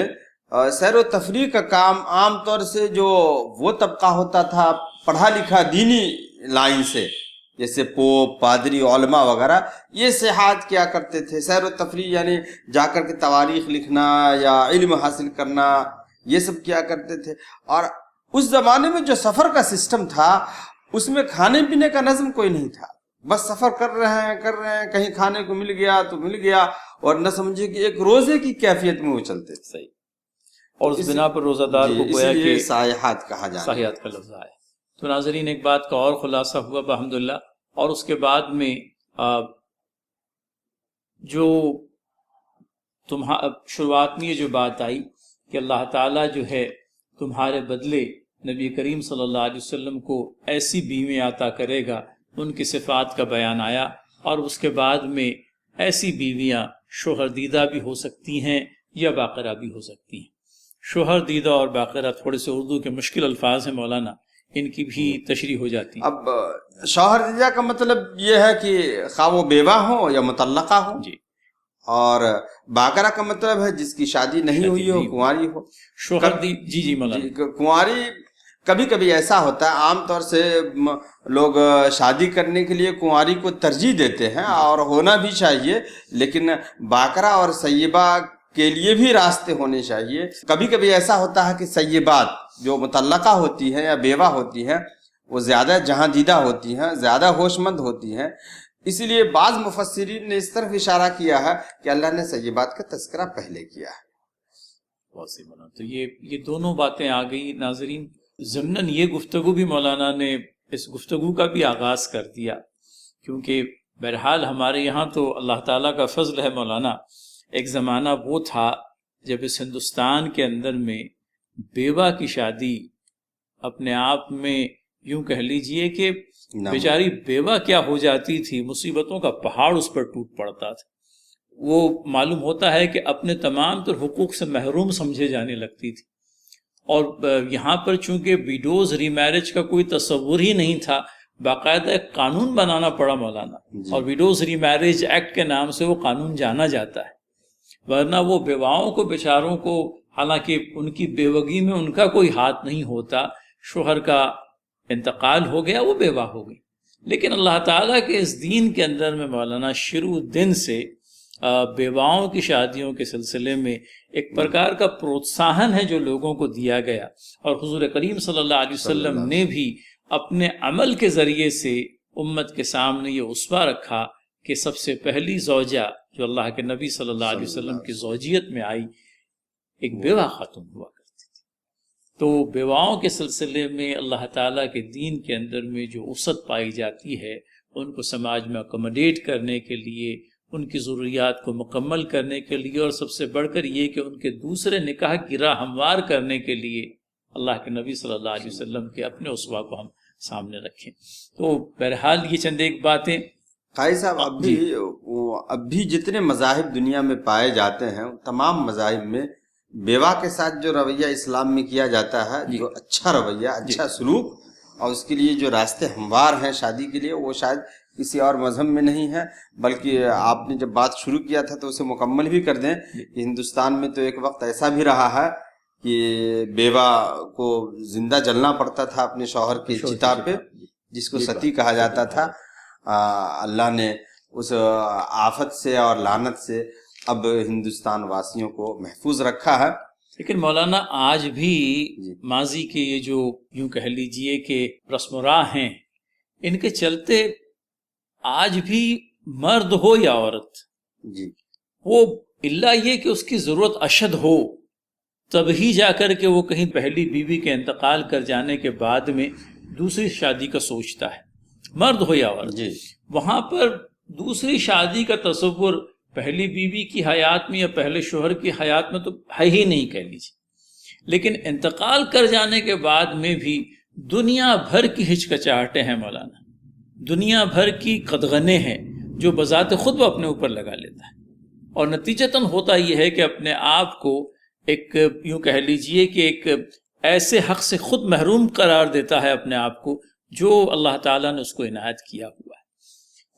سیر و تفریح کا کام عام طور سے جو وہ طبقہ ہوتا تھا پڑھا لکھا دینی لائن سے، جیسے پوپ، پادری، علماء وغیرہ، یہ سیاحت کیا کرتے تھے۔ سیر و تفریح یعنی جا کر کے تواریخ لکھنا یا علم حاصل کرنا، یہ سب کیا کرتے تھے۔ اور اس زمانے میں جو سفر کا سسٹم تھا اس میں کھانے پینے کا نظم کوئی نہیں تھا، بس سفر کر رہے ہیں، کہیں کھانے کو مل گیا تو مل گیا، اور نہ سمجھے کہ ایک روزے کی کیفیت میں وہ چلتے تھے۔ صحیح، اور اس بنا پر روزہ دار کو گویا کہ سیاحت کہا جاتا ہے، سیاحت کا لفظ آیا۔ تو ناظرین ایک بات کا اور خلاصہ ہوا الحمدللہ، اور اس کے بعد میں جو شروعات میں یہ جو بات آئی کہ اللہ تعالیٰ جو ہے تمہارے بدلے نبی کریم صلی اللہ علیہ وسلم کو ایسی بیویں عطا کرے گا ان کی صفات کا بیان آیا، اور اس کے بعد میں ایسی بیویاں شوہر دیدہ بھی ہو سکتی ہیں یا باقرہ بھی ہو سکتی ہیں۔ شوہر دیدہ اور باقرہ تھوڑے سے اردو کے مشکل الفاظ ہیں مولانا، ان کی بھی تشریح ہو جاتی ہے۔ اب شوہر دیدہ کا مطلب یہ ہے کہ خواہ وہ بیوہ ہو یا مطلقہ ہو، جی، اور باقرہ کا مطلب ہے جس کی شادی نہیں ہوئی ہو، کنواری ہو۔ شوہر جی مولانا، کنواری کبھی کبھی ایسا ہوتا ہے، عام طور سے لوگ شادی کرنے کے لیے کنواری کو ترجیح دیتے ہیں، اور ہونا بھی چاہیے، لیکن باقرہ اور سیبہ کے لیے بھی راستے ہونے چاہیے۔ کبھی کبھی ایسا ہوتا ہے کہ سیبات جو مطلقہ ہوتی ہیں یا بیوہ ہوتی ہیں وہ زیادہ جہاں دیدہ ہوتی ہیں، زیادہ ہوش مند ہوتی ہیں، اسی لیے بعض مفسرین نے اس طرف اشارہ کیا ہے کہ اللہ نے سیبات کا تذکرہ پہلے کیا ہے۔ بہت صحیح مولانا، تو یہ دونوں باتیں آ گئی ناظرین۔ ضمناً یہ گفتگو بھی مولانا نے اس گفتگو کا بھی آغاز کر دیا، کیونکہ بہرحال ہمارے یہاں تو اللہ تعالیٰ کا فضل ہے مولانا، ایک زمانہ وہ تھا جب اس ہندوستان کے اندر میں بیوہ کی شادی اپنے آپ میں یوں کہہ لیجئے کہ بیچاری بیوہ کیا ہو جاتی تھی، مصیبتوں کا پہاڑ اس پر ٹوٹ پڑتا تھا، وہ معلوم ہوتا ہے کہ اپنے تمام تر حقوق سے محروم سمجھے جانے لگتی تھی۔ اور یہاں پر چونکہ ویڈوز ری میرج کا کوئی تصور ہی نہیں تھا، باقاعدہ ایک قانون بنانا پڑا مولانا، اور ویڈوز ری میرج ایکٹ کے نام سے وہ قانون جانا جاتا ہے، ورنہ وہ بیواؤں کو بیچاروں کو، حالانکہ ان کی بیوگی میں ان کا کوئی ہاتھ نہیں ہوتا، شوہر کا انتقال ہو گیا وہ بیوہ ہو گئی، لیکن اللہ تعالیٰ کے اس دین کے اندر میں مولانا شروع دن سے بیواؤں کی شادیوں کے سلسلے میں ایک پرکار کا پروتساہن ہے جو لوگوں کو دیا گیا، اور حضور کریم صلی اللہ علیہ وسلم نے بھی اپنے عمل کے ذریعے سے امت کے سامنے یہ اسوہ رکھا کہ سب سے پہلی زوجہ جو اللہ کے نبی صلی اللہ علیہ وسلم کی زوجیت میں آئی ایک بیوہ خاتون ہوا کرتی تھی۔ تو بیواؤں کے سلسلے میں اللہ تعالیٰ کے دین کے اندر میں جو وسعت پائی جاتی ہے، ان کو سماج میں اکوموڈیٹ کرنے کے لیے، ان کی ضروریات کو مکمل کرنے کے لیے، اور سب سے بڑھ کر یہ کہ ان کے دوسرے نکاح کی راہ ہموار کرنے کے لیے اللہ کے نبی صلی اللہ علیہ وسلم کے اپنے اسوہ کو ہم سامنے رکھیں۔ تو بہرحال یہ چند ایک باتیں۔ قاضی صاحب، اب بھی جتنے مذاہب دنیا میں پائے جاتے ہیں، تمام مذاہب میں بیوہ کے ساتھ جو رویہ اسلام میں کیا جاتا ہے، جو اچھا رویہ، اچھا سلوک، اور اس کے لیے جو راستے ہموار ہیں شادی کے لیے، وہ شاید کسی اور مذہب میں نہیں ہے۔ بلکہ آپ نے جب بات شروع کیا تھا تو اسے مکمل بھی کر دیں کہ ہندوستان میں تو ایک وقت ایسا بھی رہا ہے کہ بیوہ کو زندہ جلنا پڑتا تھا اپنے شوہر کی چتا پہ، جس کو ستی کہا جاتا تھا۔ اللہ نے اس آفت سے اور لعنت سے اب ہندوستان واسیوں کو محفوظ رکھا ہے۔ لیکن مولانا آج بھی ماضی کے یہ جو یوں کہہ لیجئے کہ رسم و راہ ہیں، ان کے چلتے آج بھی مرد ہو یا عورت، وہ الا یہ کہ اس کی ضرورت اشد ہو تب ہی جا کر کے وہ کہیں پہلی بیوی کے انتقال کر جانے کے بعد میں دوسری شادی کا سوچتا ہے، مرد ہو یا عورت۔ وہاں پر دوسری شادی کا تصور پہلی بیوی کی حیات میں یا پہلے شوہر کی حیات میں تو ہے ہی نہیں کہہ لیجیے، لیکن انتقال کر جانے کے بعد میں بھی دنیا بھر کی ہچکچاہٹیں ہیں مولانا، دنیا بھر کی قدغنیں ہیں جو بذات خود وہ اپنے اوپر لگا لیتا ہے، اور نتیجتاً ہوتا یہ ہے کہ اپنے آپ کو ایک یوں کہہ لیجئے کہ ایک ایسے حق سے خود محروم قرار دیتا ہے اپنے آپ کو جو اللہ تعالیٰ نے اس کو عنایت کیا ہوا ہے۔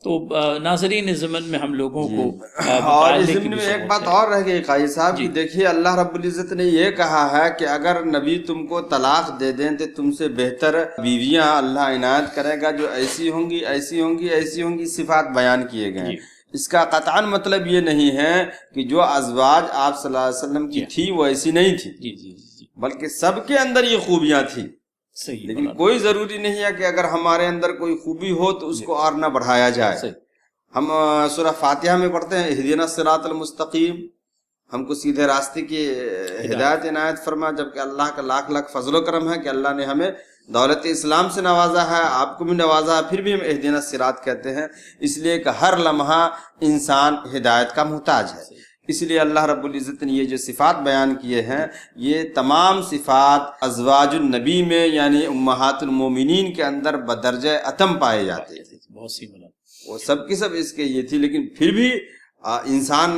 تو ناظرین اس ضمن میں ہم لوگوں کو اور اس ضمن میں ایک بات اور رہ گئی قاضی صاحب کہ دیکھیے اللہ رب العزت نے یہ کہا ہے کہ اگر نبی تم کو طلاق دے دیں تو تم سے بہتر بیویاں اللہ عنایت کرے گا جو ایسی ہوں گی ایسی ہوں گی ایسی ہوں گی، صفات بیان کیے گئے ہیں۔ اس کا قطعاً مطلب یہ نہیں ہے کہ جو ازواج آپ صلی اللہ علیہ وسلم کی تھی وہ ایسی نہیں تھی، بلکہ سب کے اندر یہ خوبیاں تھیں، لیکن کوئی ضروری نہیں ہے کہ اگر ہمارے اندر کوئی خوبی ہو تو اس کو اور نہ بڑھایا جائے۔ ہم سورہ فاتحہ میں پڑھتے ہیں اہدنا الصراط المستقیم، ہم کو سیدھے راستے کی ہدایت عنایت فرما، جبکہ اللہ کا لاکھ لاکھ فضل و کرم ہے کہ اللہ نے ہمیں دولت اسلام سے نوازا ہے، آپ کو بھی نوازا ہے، پھر بھی ہم اہدنا الصراط کہتے ہیں، اس لیے کہ ہر لمحہ انسان ہدایت کا محتاج ہے۔ اس لیے اللہ رب العزت نے یہ جو صفات بیان کیے ہیں یہ تمام صفات ازواج النبی میں یعنی امہات المومنین کے اندر بدرجہ اتم پائے جاتے ہیں۔ بہت سی ملک وہ سب کی سب اس کے یہ تھی، لیکن پھر بھی انسان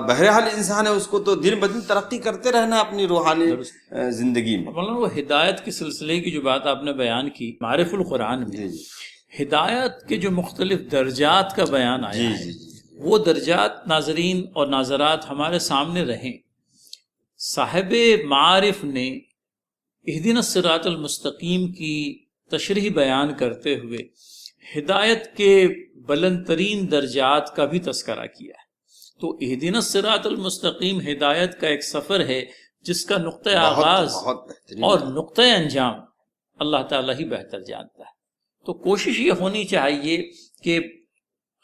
بہرحال انسان ہے، اس کو تو دن بدن ترقی کرتے رہنا اپنی روحانی زندگی میں۔ مولانا وہ ہدایت کے سلسلے کی جو بات آپ نے بیان کی، معارف القرآن میں جی جی ہدایت کے جو مختلف درجات کا بیان آیا جی ہے، جی جی وہ درجات ناظرین اور ناظرات ہمارے سامنے رہیں۔ صاحب معارف نے اہدنا الصراط المستقیم کی تشریح بیان کرتے ہوئے ہدایت کے بلند ترین درجات کا بھی تذکرہ کیا ہے۔ تو اہدنا الصراط المستقیم ہدایت کا ایک سفر ہے جس کا نقطۂ آغاز بہت بہترین اور نقطۂ انجام اللہ تعالیٰ ہی بہتر جانتا ہے۔ تو کوشش یہ ہونی چاہیے کہ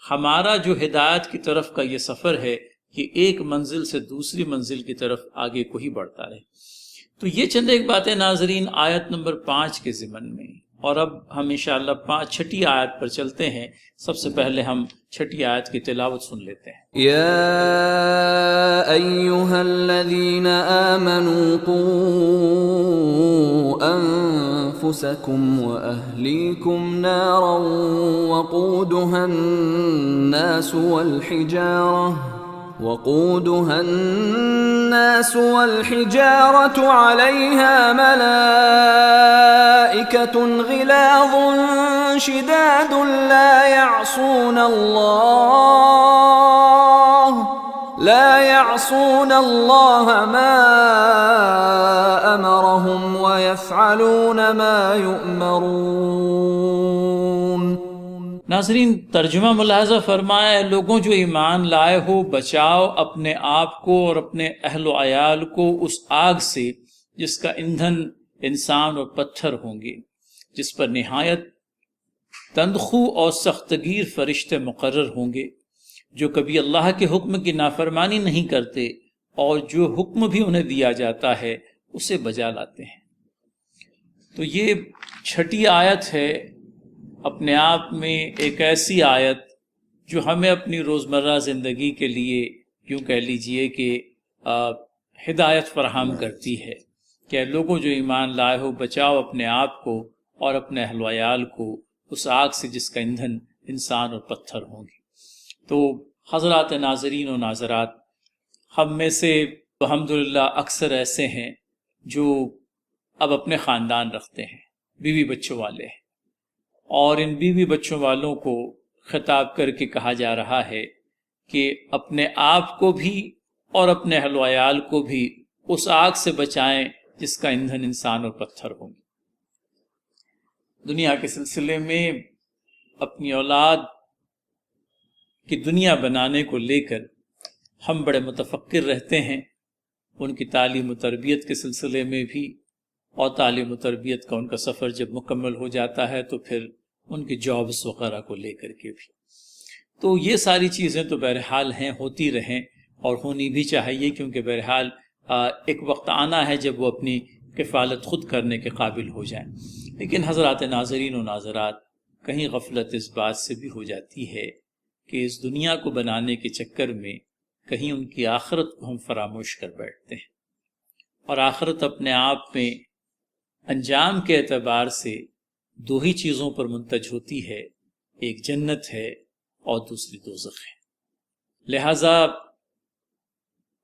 ہمارا جو ہدایت کی طرف کا یہ سفر ہے کہ ایک منزل سے دوسری منزل کی طرف آگے کو ہی بڑھتا رہے۔ تو یہ چند ایک باتیں ناظرین آیت نمبر 5 کے ضمن میں، اور اب ہم انشاءاللہ چھٹی آیت پر چلتے ہیں۔ سب سے پہلے ہم چھٹی آیت کی تلاوت سن لیتے ہیں۔ يا أيها الذين آمنوا قوا أنفسكم وأهليكم نارا وقودها الناس والحجارة عليها ملائكة غلاظ شداد لا يعصون الله ما أمرهم ويفعلون ما يؤمرون۔ ناظرین ترجمہ ملاحظہ فرمایا، لوگوں جو ایمان لائے ہو، بچاؤ اپنے آپ کو اور اپنے اہل و عیال کو اس آگ سے جس کا ایندھن انسان اور پتھر ہوں گے، جس پر نہایت تندخو اور سختگیر فرشتے مقرر ہوں گے، جو کبھی اللہ کے حکم کی نافرمانی نہیں کرتے اور جو حکم بھی انہیں دیا جاتا ہے اسے بجا لاتے ہیں۔ تو یہ چھٹی آیت ہے، اپنے آپ میں ایک ایسی آیت جو ہمیں اپنی روزمرہ زندگی کے لیے یوں کہہ لیجئے کہ ہدایت فراہم کرتی ہے کہ لوگوں جو ایمان لائے ہو، بچاؤ اپنے آپ کو اور اپنے اہل و عیال کو اس آگ سے جس کا ایندھن انسان اور پتھر ہوں گے۔ تو حضرات ناظرین و ناظرات، ہم میں سے الحمدللہ اکثر ایسے ہیں جو اب اپنے خاندان رکھتے ہیں، بیوی بچوں والے ہیں، اور ان بیوی بچوں والوں کو خطاب کر کے کہا جا رہا ہے کہ اپنے آپ کو بھی اور اپنے اہل و عیال کو بھی اس آگ سے بچائیں جس کا ایندھن انسان اور پتھر ہوں گے۔ دنیا کے سلسلے میں اپنی اولاد کی دنیا بنانے کو لے کر ہم بڑے متفکر رہتے ہیں، ان کی تعلیم و تربیت کے سلسلے میں بھی، اور تعلیم و تربیت کا ان کا سفر جب مکمل ہو جاتا ہے تو پھر ان کی جابس وغیرہ کو لے کر کے بھی۔ تو یہ ساری چیزیں تو بہرحال ہیں، ہوتی رہیں اور ہونی بھی چاہیے، کیونکہ بہرحال ایک وقت آنا ہے جب وہ اپنی کفالت خود کرنے کے قابل ہو جائیں۔ لیکن حضرات ناظرین و ناظرات، کہیں غفلت اس بات سے بھی ہو جاتی ہے کہ اس دنیا کو بنانے کے چکر میں کہیں ان کی آخرت کو ہم فراموش کر بیٹھتے ہیں، اور آخرت اپنے آپ میں انجام کے اعتبار سے دو ہی چیزوں پر منتج ہوتی ہے، ایک جنت ہے اور دوسری دوزخ ہے۔ لہذا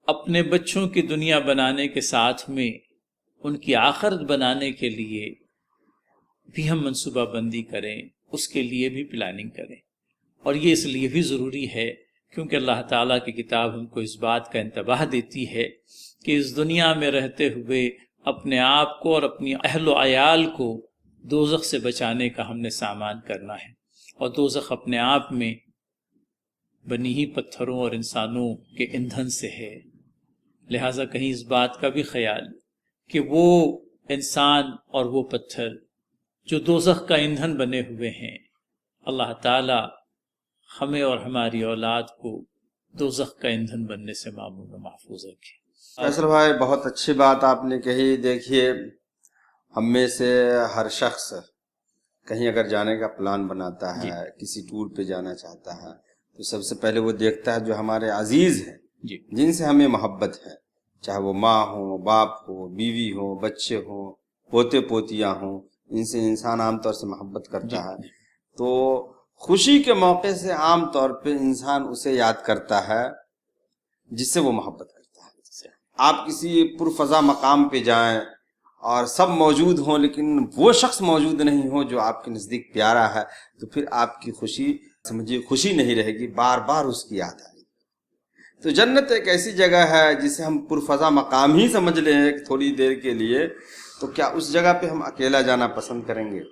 اپنے بچوں کی دنیا بنانے کے ساتھ میں ان کی آخرت بنانے کے لیے بھی ہم منصوبہ بندی کریں، اس کے لیے بھی پلاننگ کریں، اور یہ اس لیے بھی ضروری ہے کیونکہ اللہ تعالیٰ کی کتاب ہم کو اس بات کا انتباہ دیتی ہے کہ اس دنیا میں رہتے ہوئے اپنے آپ کو اور اپنی اہل و عیال کو دوزخ سے بچانے کا ہم نے سامان کرنا ہے، اور دوزخ اپنے آپ میں بنی ہی پتھروں اور انسانوں کے ایندھن سے ہے۔ لہٰذا کہیں اس بات کا بھی خیال کہ وہ انسان اور وہ پتھر جو دوزخ کا ایندھن بنے ہوئے ہیں، اللہ تعالی ہمیں اور ہماری اولاد کو دوزخ کا ایندھن بننے سے معمون و محفوظ رکھے۔ فیصل بھائی، بہت اچھی بات آپ نے کہی۔ دیکھیے، ہم میں سے ہر شخص کہیں اگر جانے کا پلان بناتا ہے، کسی ٹور پہ جانا چاہتا ہے، تو سب سے پہلے وہ دیکھتا ہے جو ہمارے عزیز ہیں، جن سے ہمیں محبت ہے، چاہے وہ ماں ہو، باپ ہو، بیوی ہو، بچے ہوں، پوتے پوتیاں ہوں، ان سے انسان عام طور سے محبت کرتا ہے۔ تو خوشی کے موقع سے عام طور پہ انسان اسے یاد کرتا ہے جس سے وہ محبت کرتا ہے۔ آپ کسی پرفضا مقام پہ جائیں اور سب موجود ہوں لیکن وہ شخص موجود نہیں ہو جو آپ کے نزدیک پیارا ہے، تو پھر آپ کی خوشی سمجھیے خوشی نہیں رہے گی، بار بار اس کی یاد آئے گی۔ تو جنت ایک ایسی جگہ ہے جسے ہم پرفضا مقام ہی سمجھ لیں ایک تھوڑی دیر کے لیے، تو کیا اس جگہ پہ ہم اکیلا جانا پسند کریں گے؟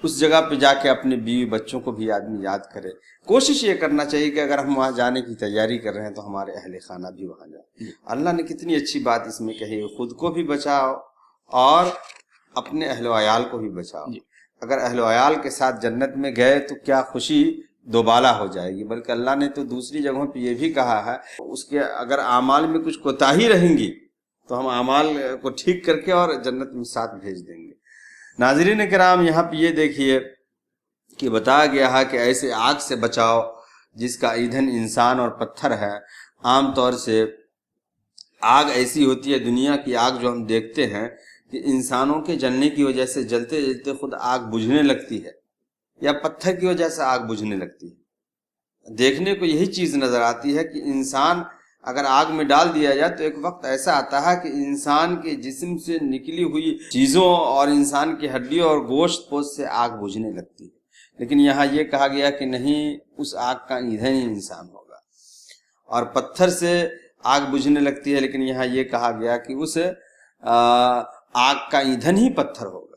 اس جگہ پہ جا کے اپنے بیوی بچوں کو بھی آدمی یاد کرے۔ کوشش یہ کرنا چاہیے کہ اگر ہم وہاں جانے کی تیاری کر رہے ہیں تو ہمارے اہل خانہ بھی وہاں جائیں۔ اللہ نے کتنی اچھی بات اس میں کہی ہے، خود کو بھی بچاؤ اور اپنے اہل و عیال کو بھی بچاؤ۔ اگر اہل و عیال کے ساتھ جنت میں گئے تو کیا خوشی دوبالا ہو جائے گی، بلکہ اللہ نے تو دوسری جگہوں پہ یہ بھی کہا ہے اس کے اگر اعمال میں کچھ کوتاہی رہیں گی تو ہم اعمال کو ٹھیک کر کے اور جنت میں ساتھ بھیج دیں گے۔ ناظرین کرام، یہاں پہ یہ دیکھیے کہ بتایا گیا ہے کہ ایسے آگ سے بچاؤ جس کا ایندھن انسان اور پتھر ہے۔ عام طور سے آگ ایسی ہوتی ہے، دنیا کی آگ جو ہم دیکھتے ہیں کہ انسانوں کے جلنے کی وجہ سے جلتے جلتے خود آگ بجھنے لگتی ہے، یا پتھر کی وجہ سے آگ بجھنے لگتی ہے۔ دیکھنے کو یہی چیز نظر آتی ہے کہ انسان اگر آگ میں ڈال دیا جائے تو ایک وقت ایسا آتا ہے کہ انسان کے جسم سے نکلی ہوئی چیزوں اور انسان کی ہڈیوں اور گوشت پوست سے آگ بجھنے لگتی ہے، لیکن یہاں یہ کہا گیا کہ نہیں، اس آگ کا ایندھن ہی انسان ہوگا۔ اور پتھر سے آگ بجھنے لگتی ہے، لیکن یہاں یہ کہا گیا کہ اس آگ کا ایندھن ہی پتھر ہوگا۔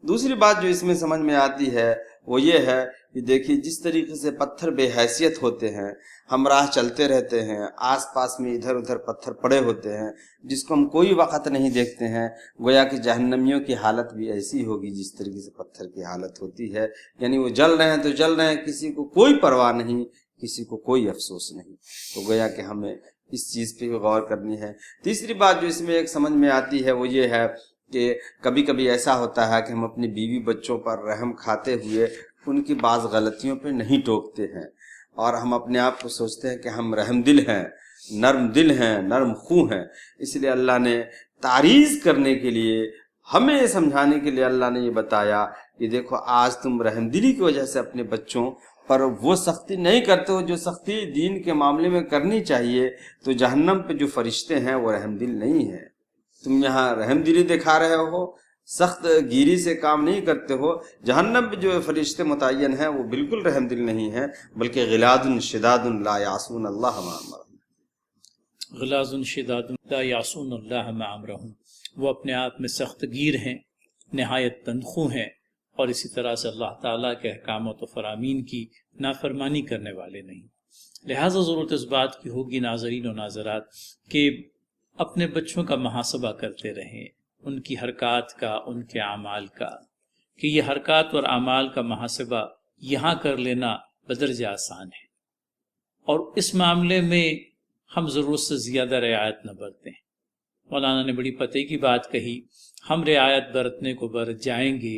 دوسری بات جو اس میں سمجھ میں آتی ہے وہ یہ ہے کہ دیکھیے جس طریقے سے پتھر بے حیثیت ہوتے ہیں، ہم راہ چلتے رہتے ہیں، آس پاس میں ادھر ادھر پتھر پڑے ہوتے ہیں جس کو ہم کوئی وقت نہیں دیکھتے ہیں، گویا کہ جہنمیوں کی حالت بھی ایسی ہوگی جس طریقے سے پتھر کی حالت ہوتی ہے، یعنی وہ جل رہے ہیں تو جل رہے ہیں، کسی کو کوئی پرواہ نہیں، کسی کو کوئی افسوس نہیں۔ تو گویا کہ ہمیں اس چیز پہ غور کرنی ہے۔ تیسری بات جو اس میں ایک سمجھ میں آتی ہے وہ یہ ہے کہ کبھی کبھی ایسا ہوتا ہے کہ ہم اپنی بیوی بچوں پر رحم کھاتے ہوئے ان کی بعض غلطیوں پہ نہیں ٹوکتے ہیں، اور ہم اپنے آپ کو سوچتے ہیں کہ ہم رحم دل ہیں، نرم دل ہیں، نرم خو ہیں۔ اس لیے اللہ نے تعریض کرنے کے لیے، ہمیں یہ سمجھانے کے لیے اللہ نے یہ بتایا کہ دیکھو آج تم رحم دلی کی وجہ سے اپنے بچوں پر وہ سختی نہیں کرتے ہو جو سختی دین کے معاملے میں کرنی چاہیے، تو جہنم پہ جو فرشتے ہیں وہ رحم دل نہیں ہیں۔ تم یہاں رحم دلی دکھا رہے ہو، سخت گیری سے کام نہیں کرتے ہو۔ جہنم پہ جو فرشتے متعین ہیں وہ بالکل رحم دل نہیں ہیں، بلکہ غلاد شداد لا یعصون اللہ ما امرهم۔ غلاظ شداد لا یعصون اللہ ما امرهم، وہ اپنے آپ میں سخت گیر ہیں، نہایت تندخو ہیں، اور اسی طرح سے اللہ تعالیٰ کے احکامات و فرامین کی نافرمانی کرنے والے نہیں۔ لہٰذا ضرورت اس بات کی ہوگی ناظرین و ناظرات کہ اپنے بچوں کا محاسبہ کرتے رہیں، ان کی حرکات کا، ان کے اعمال کا، کہ یہ حرکات اور اعمال کا محاسبہ یہاں کر لینا بدرجہ آسان ہے، اور اس معاملے میں ہم ضرورت سے زیادہ رعایت نہ برتیں۔ مولانا نے بڑی پتے کی بات کہی، ہم رعایت برتنے کو برت جائیں گے،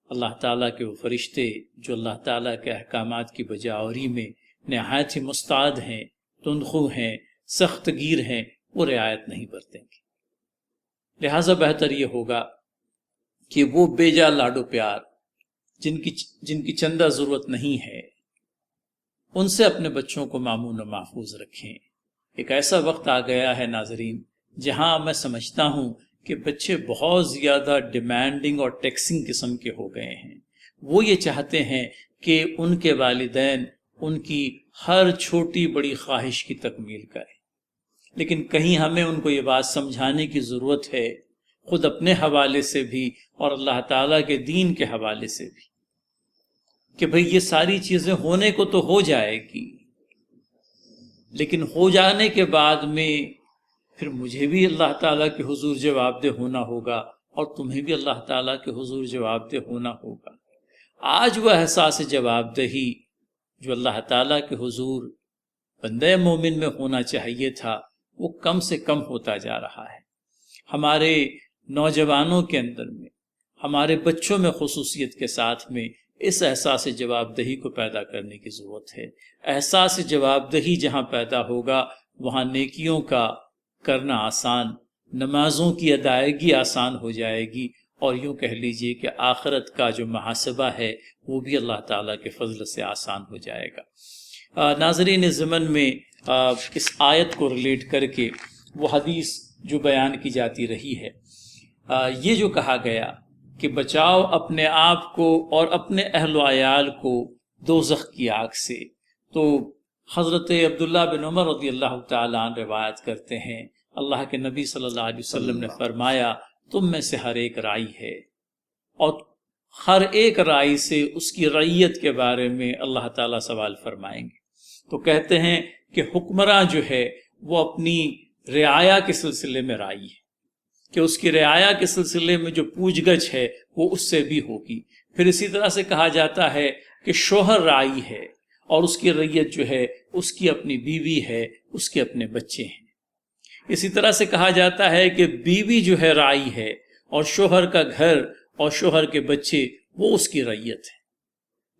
اللہ تعالیٰ کے وہ فرشتے جو اللہ تعالیٰ کے احکامات کی بجاوری میں نہایت ہی مستعد ہیں، تندخو ہیں، سخت گیر ہیں، وہ رعایت نہیں برتیں گے۔ لہٰذا بہتر یہ ہوگا کہ وہ بے جا لاڈو پیار جن کی چندہ ضرورت نہیں ہے، ان سے اپنے بچوں کو مامون و محفوظ رکھیں۔ ایک ایسا وقت آ گیا ہے ناظرین جہاں میں سمجھتا ہوں کہ بچے بہت زیادہ ڈیمانڈنگ اور ٹیکسنگ قسم کے ہو گئے ہیں۔ وہ یہ چاہتے ہیں کہ ان کے والدین ان کی ہر چھوٹی بڑی خواہش کی تکمیل کریں، لیکن کہیں ہمیں ان کو یہ بات سمجھانے کی ضرورت ہے، خود اپنے حوالے سے بھی اور اللہ تعالیٰ کے دین کے حوالے سے بھی، کہ بھئی یہ ساری چیزیں ہونے کو تو ہو جائے گی، لیکن ہو جانے کے بعد میں پھر مجھے بھی اللہ تعالیٰ کے حضور جواب دہ ہونا ہوگا، اور تمہیں بھی اللہ تعالیٰ کے حضور جواب دہ ہونا ہوگا۔ آج وہ احساس جواب دہی جو اللہ تعالیٰ کے حضور بندہ مومن میں ہونا چاہیے تھا، وہ کم سے کم ہوتا جا رہا ہے۔ ہمارے نوجوانوں کے اندر میں، ہمارے بچوں میں خصوصیت کے ساتھ میں اس احساس جواب دہی کو پیدا کرنے کی ضرورت ہے۔ احساس جواب دہی جہاں پیدا ہوگا وہاں نیکیوں کا کرنا آسان، نمازوں کی ادائیگی آسان ہو جائے گی، اور یوں کہہ لیجئے کہ آخرت کا جو محاسبہ ہے وہ بھی اللہ تعالیٰ کے فضل سے آسان ہو جائے گا۔ ناظرین ضمن میں اس آیت کو ریلیٹ کر کے وہ حدیث جو بیان کی جاتی رہی ہے، یہ جو کہا گیا کہ بچاؤ اپنے آپ کو اور اپنے اہل و عیال کو دوزخ کی آگ سے، تو حضرت عبداللہ بن عمر رضی اللہ تعالیٰ عنہ روایت کرتے ہیں اللہ کے نبی صلی اللہ علیہ وسلم نے فرمایا تم میں سے ہر ایک رائی ہے، اور ہر ایک رائی سے اس کی رعیت کے بارے میں اللہ تعالیٰ سوال فرمائیں گے۔ تو کہتے ہیں کہ حکمراں جو ہے وہ اپنی رعایا کے سلسلے میں رائی ہے، کہ اس کی رعایا کے سلسلے میں جو پوچھ گچھ ہے وہ اس سے بھی ہوگی۔ پھر اسی طرح سے کہا جاتا ہے کہ شوہر رائی ہے اور اس کی رعیت جو ہے اس کی اپنی بیوی ہے، اس کے اپنے بچے ہیں۔ اسی طرح سے کہا جاتا ہے کہ بیوی جو ہے رائی ہے، اور شوہر کا گھر اور شوہر کے بچے وہ اس کی رعیت ہے۔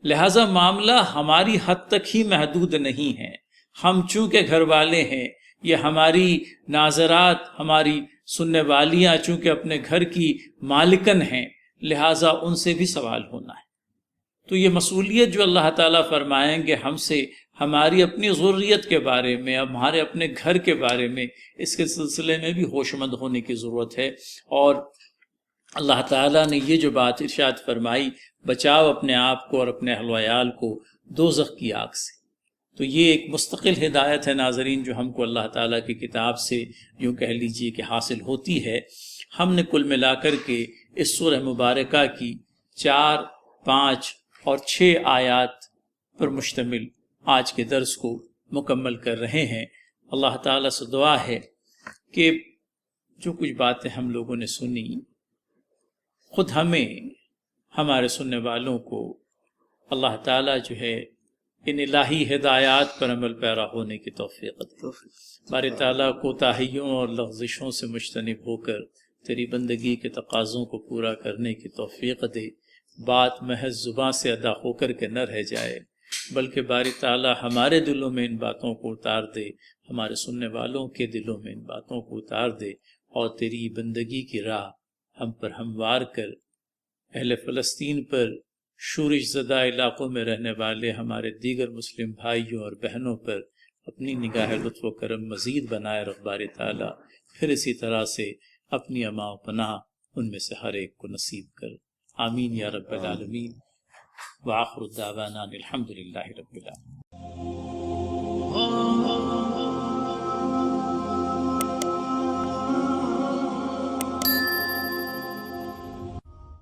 لہٰذا معاملہ ہماری حد تک ہی محدود نہیں ہے، ہم چونکہ گھر والے ہیں، یہ ہماری ناظرات، ہماری سننے والیاں چونکہ اپنے گھر کی مالکن ہیں، لہٰذا ان سے بھی سوال ہونا ہے۔ تو یہ مسئولیت جو اللہ تعالیٰ فرمائیں گے ہم سے، ہماری اپنی ضروریت کے بارے میں، ہمارے اپنے گھر کے بارے میں، اس کے سلسلے میں بھی ہوش مند ہونے کی ضرورت ہے۔ اور اللہ تعالیٰ نے یہ جو بات ارشاد فرمائی، بچاؤ اپنے آپ کو اور اپنے اہل و عیال کو دوزخ کی آگ سے، تو یہ ایک مستقل ہدایت ہے ناظرین جو ہم کو اللہ تعالیٰ کی کتاب سے یوں کہہ لیجئے کہ حاصل ہوتی ہے۔ ہم نے کل ملا کر کے اس سورہ مبارکہ کی 4، 5 اور 6 آیات پر مشتمل آج کے درس کو مکمل کر رہے ہیں۔ اللہ تعالیٰ سے دعا ہے کہ جو کچھ باتیں ہم لوگوں نے سنی، خود ہمیں، ہمارے سننے والوں کو اللہ تعالیٰ جو ہے ان الہی ہدایات پر عمل پیرا ہونے کی توفیق دے۔ باری تعالیٰ کوتاہیوں اور لغزشوں سے مجتنب ہو کر تیری بندگی کے تقاضوں کو پورا کرنے کی توفیق دے۔ بات محض زباں سے ادا ہو کر کے نہ رہ جائے، بلکہ باری تعالیٰ ہمارے دلوں میں ان باتوں کو اتار دے، ہمارے سننے والوں کے دلوں میں ان باتوں کو اتار دے، اور تیری بندگی کی راہ ہم پر ہموار کر اہل فلسطین پر، شورش زدہ علاقوں میں رہنے والے ہمارے دیگر مسلم بھائیوں اور بہنوں پر اپنی نگاہ لطف و کرم مزید بنائے رکھ باری تعالیٰ۔ پھر اسی طرح سے اپنی اما و پناہ ان میں سے ہر ایک کو نصیب کر، آمین یا رب العالمین۔ وآخر الدعوانا الحمد للہ رب العالمین۔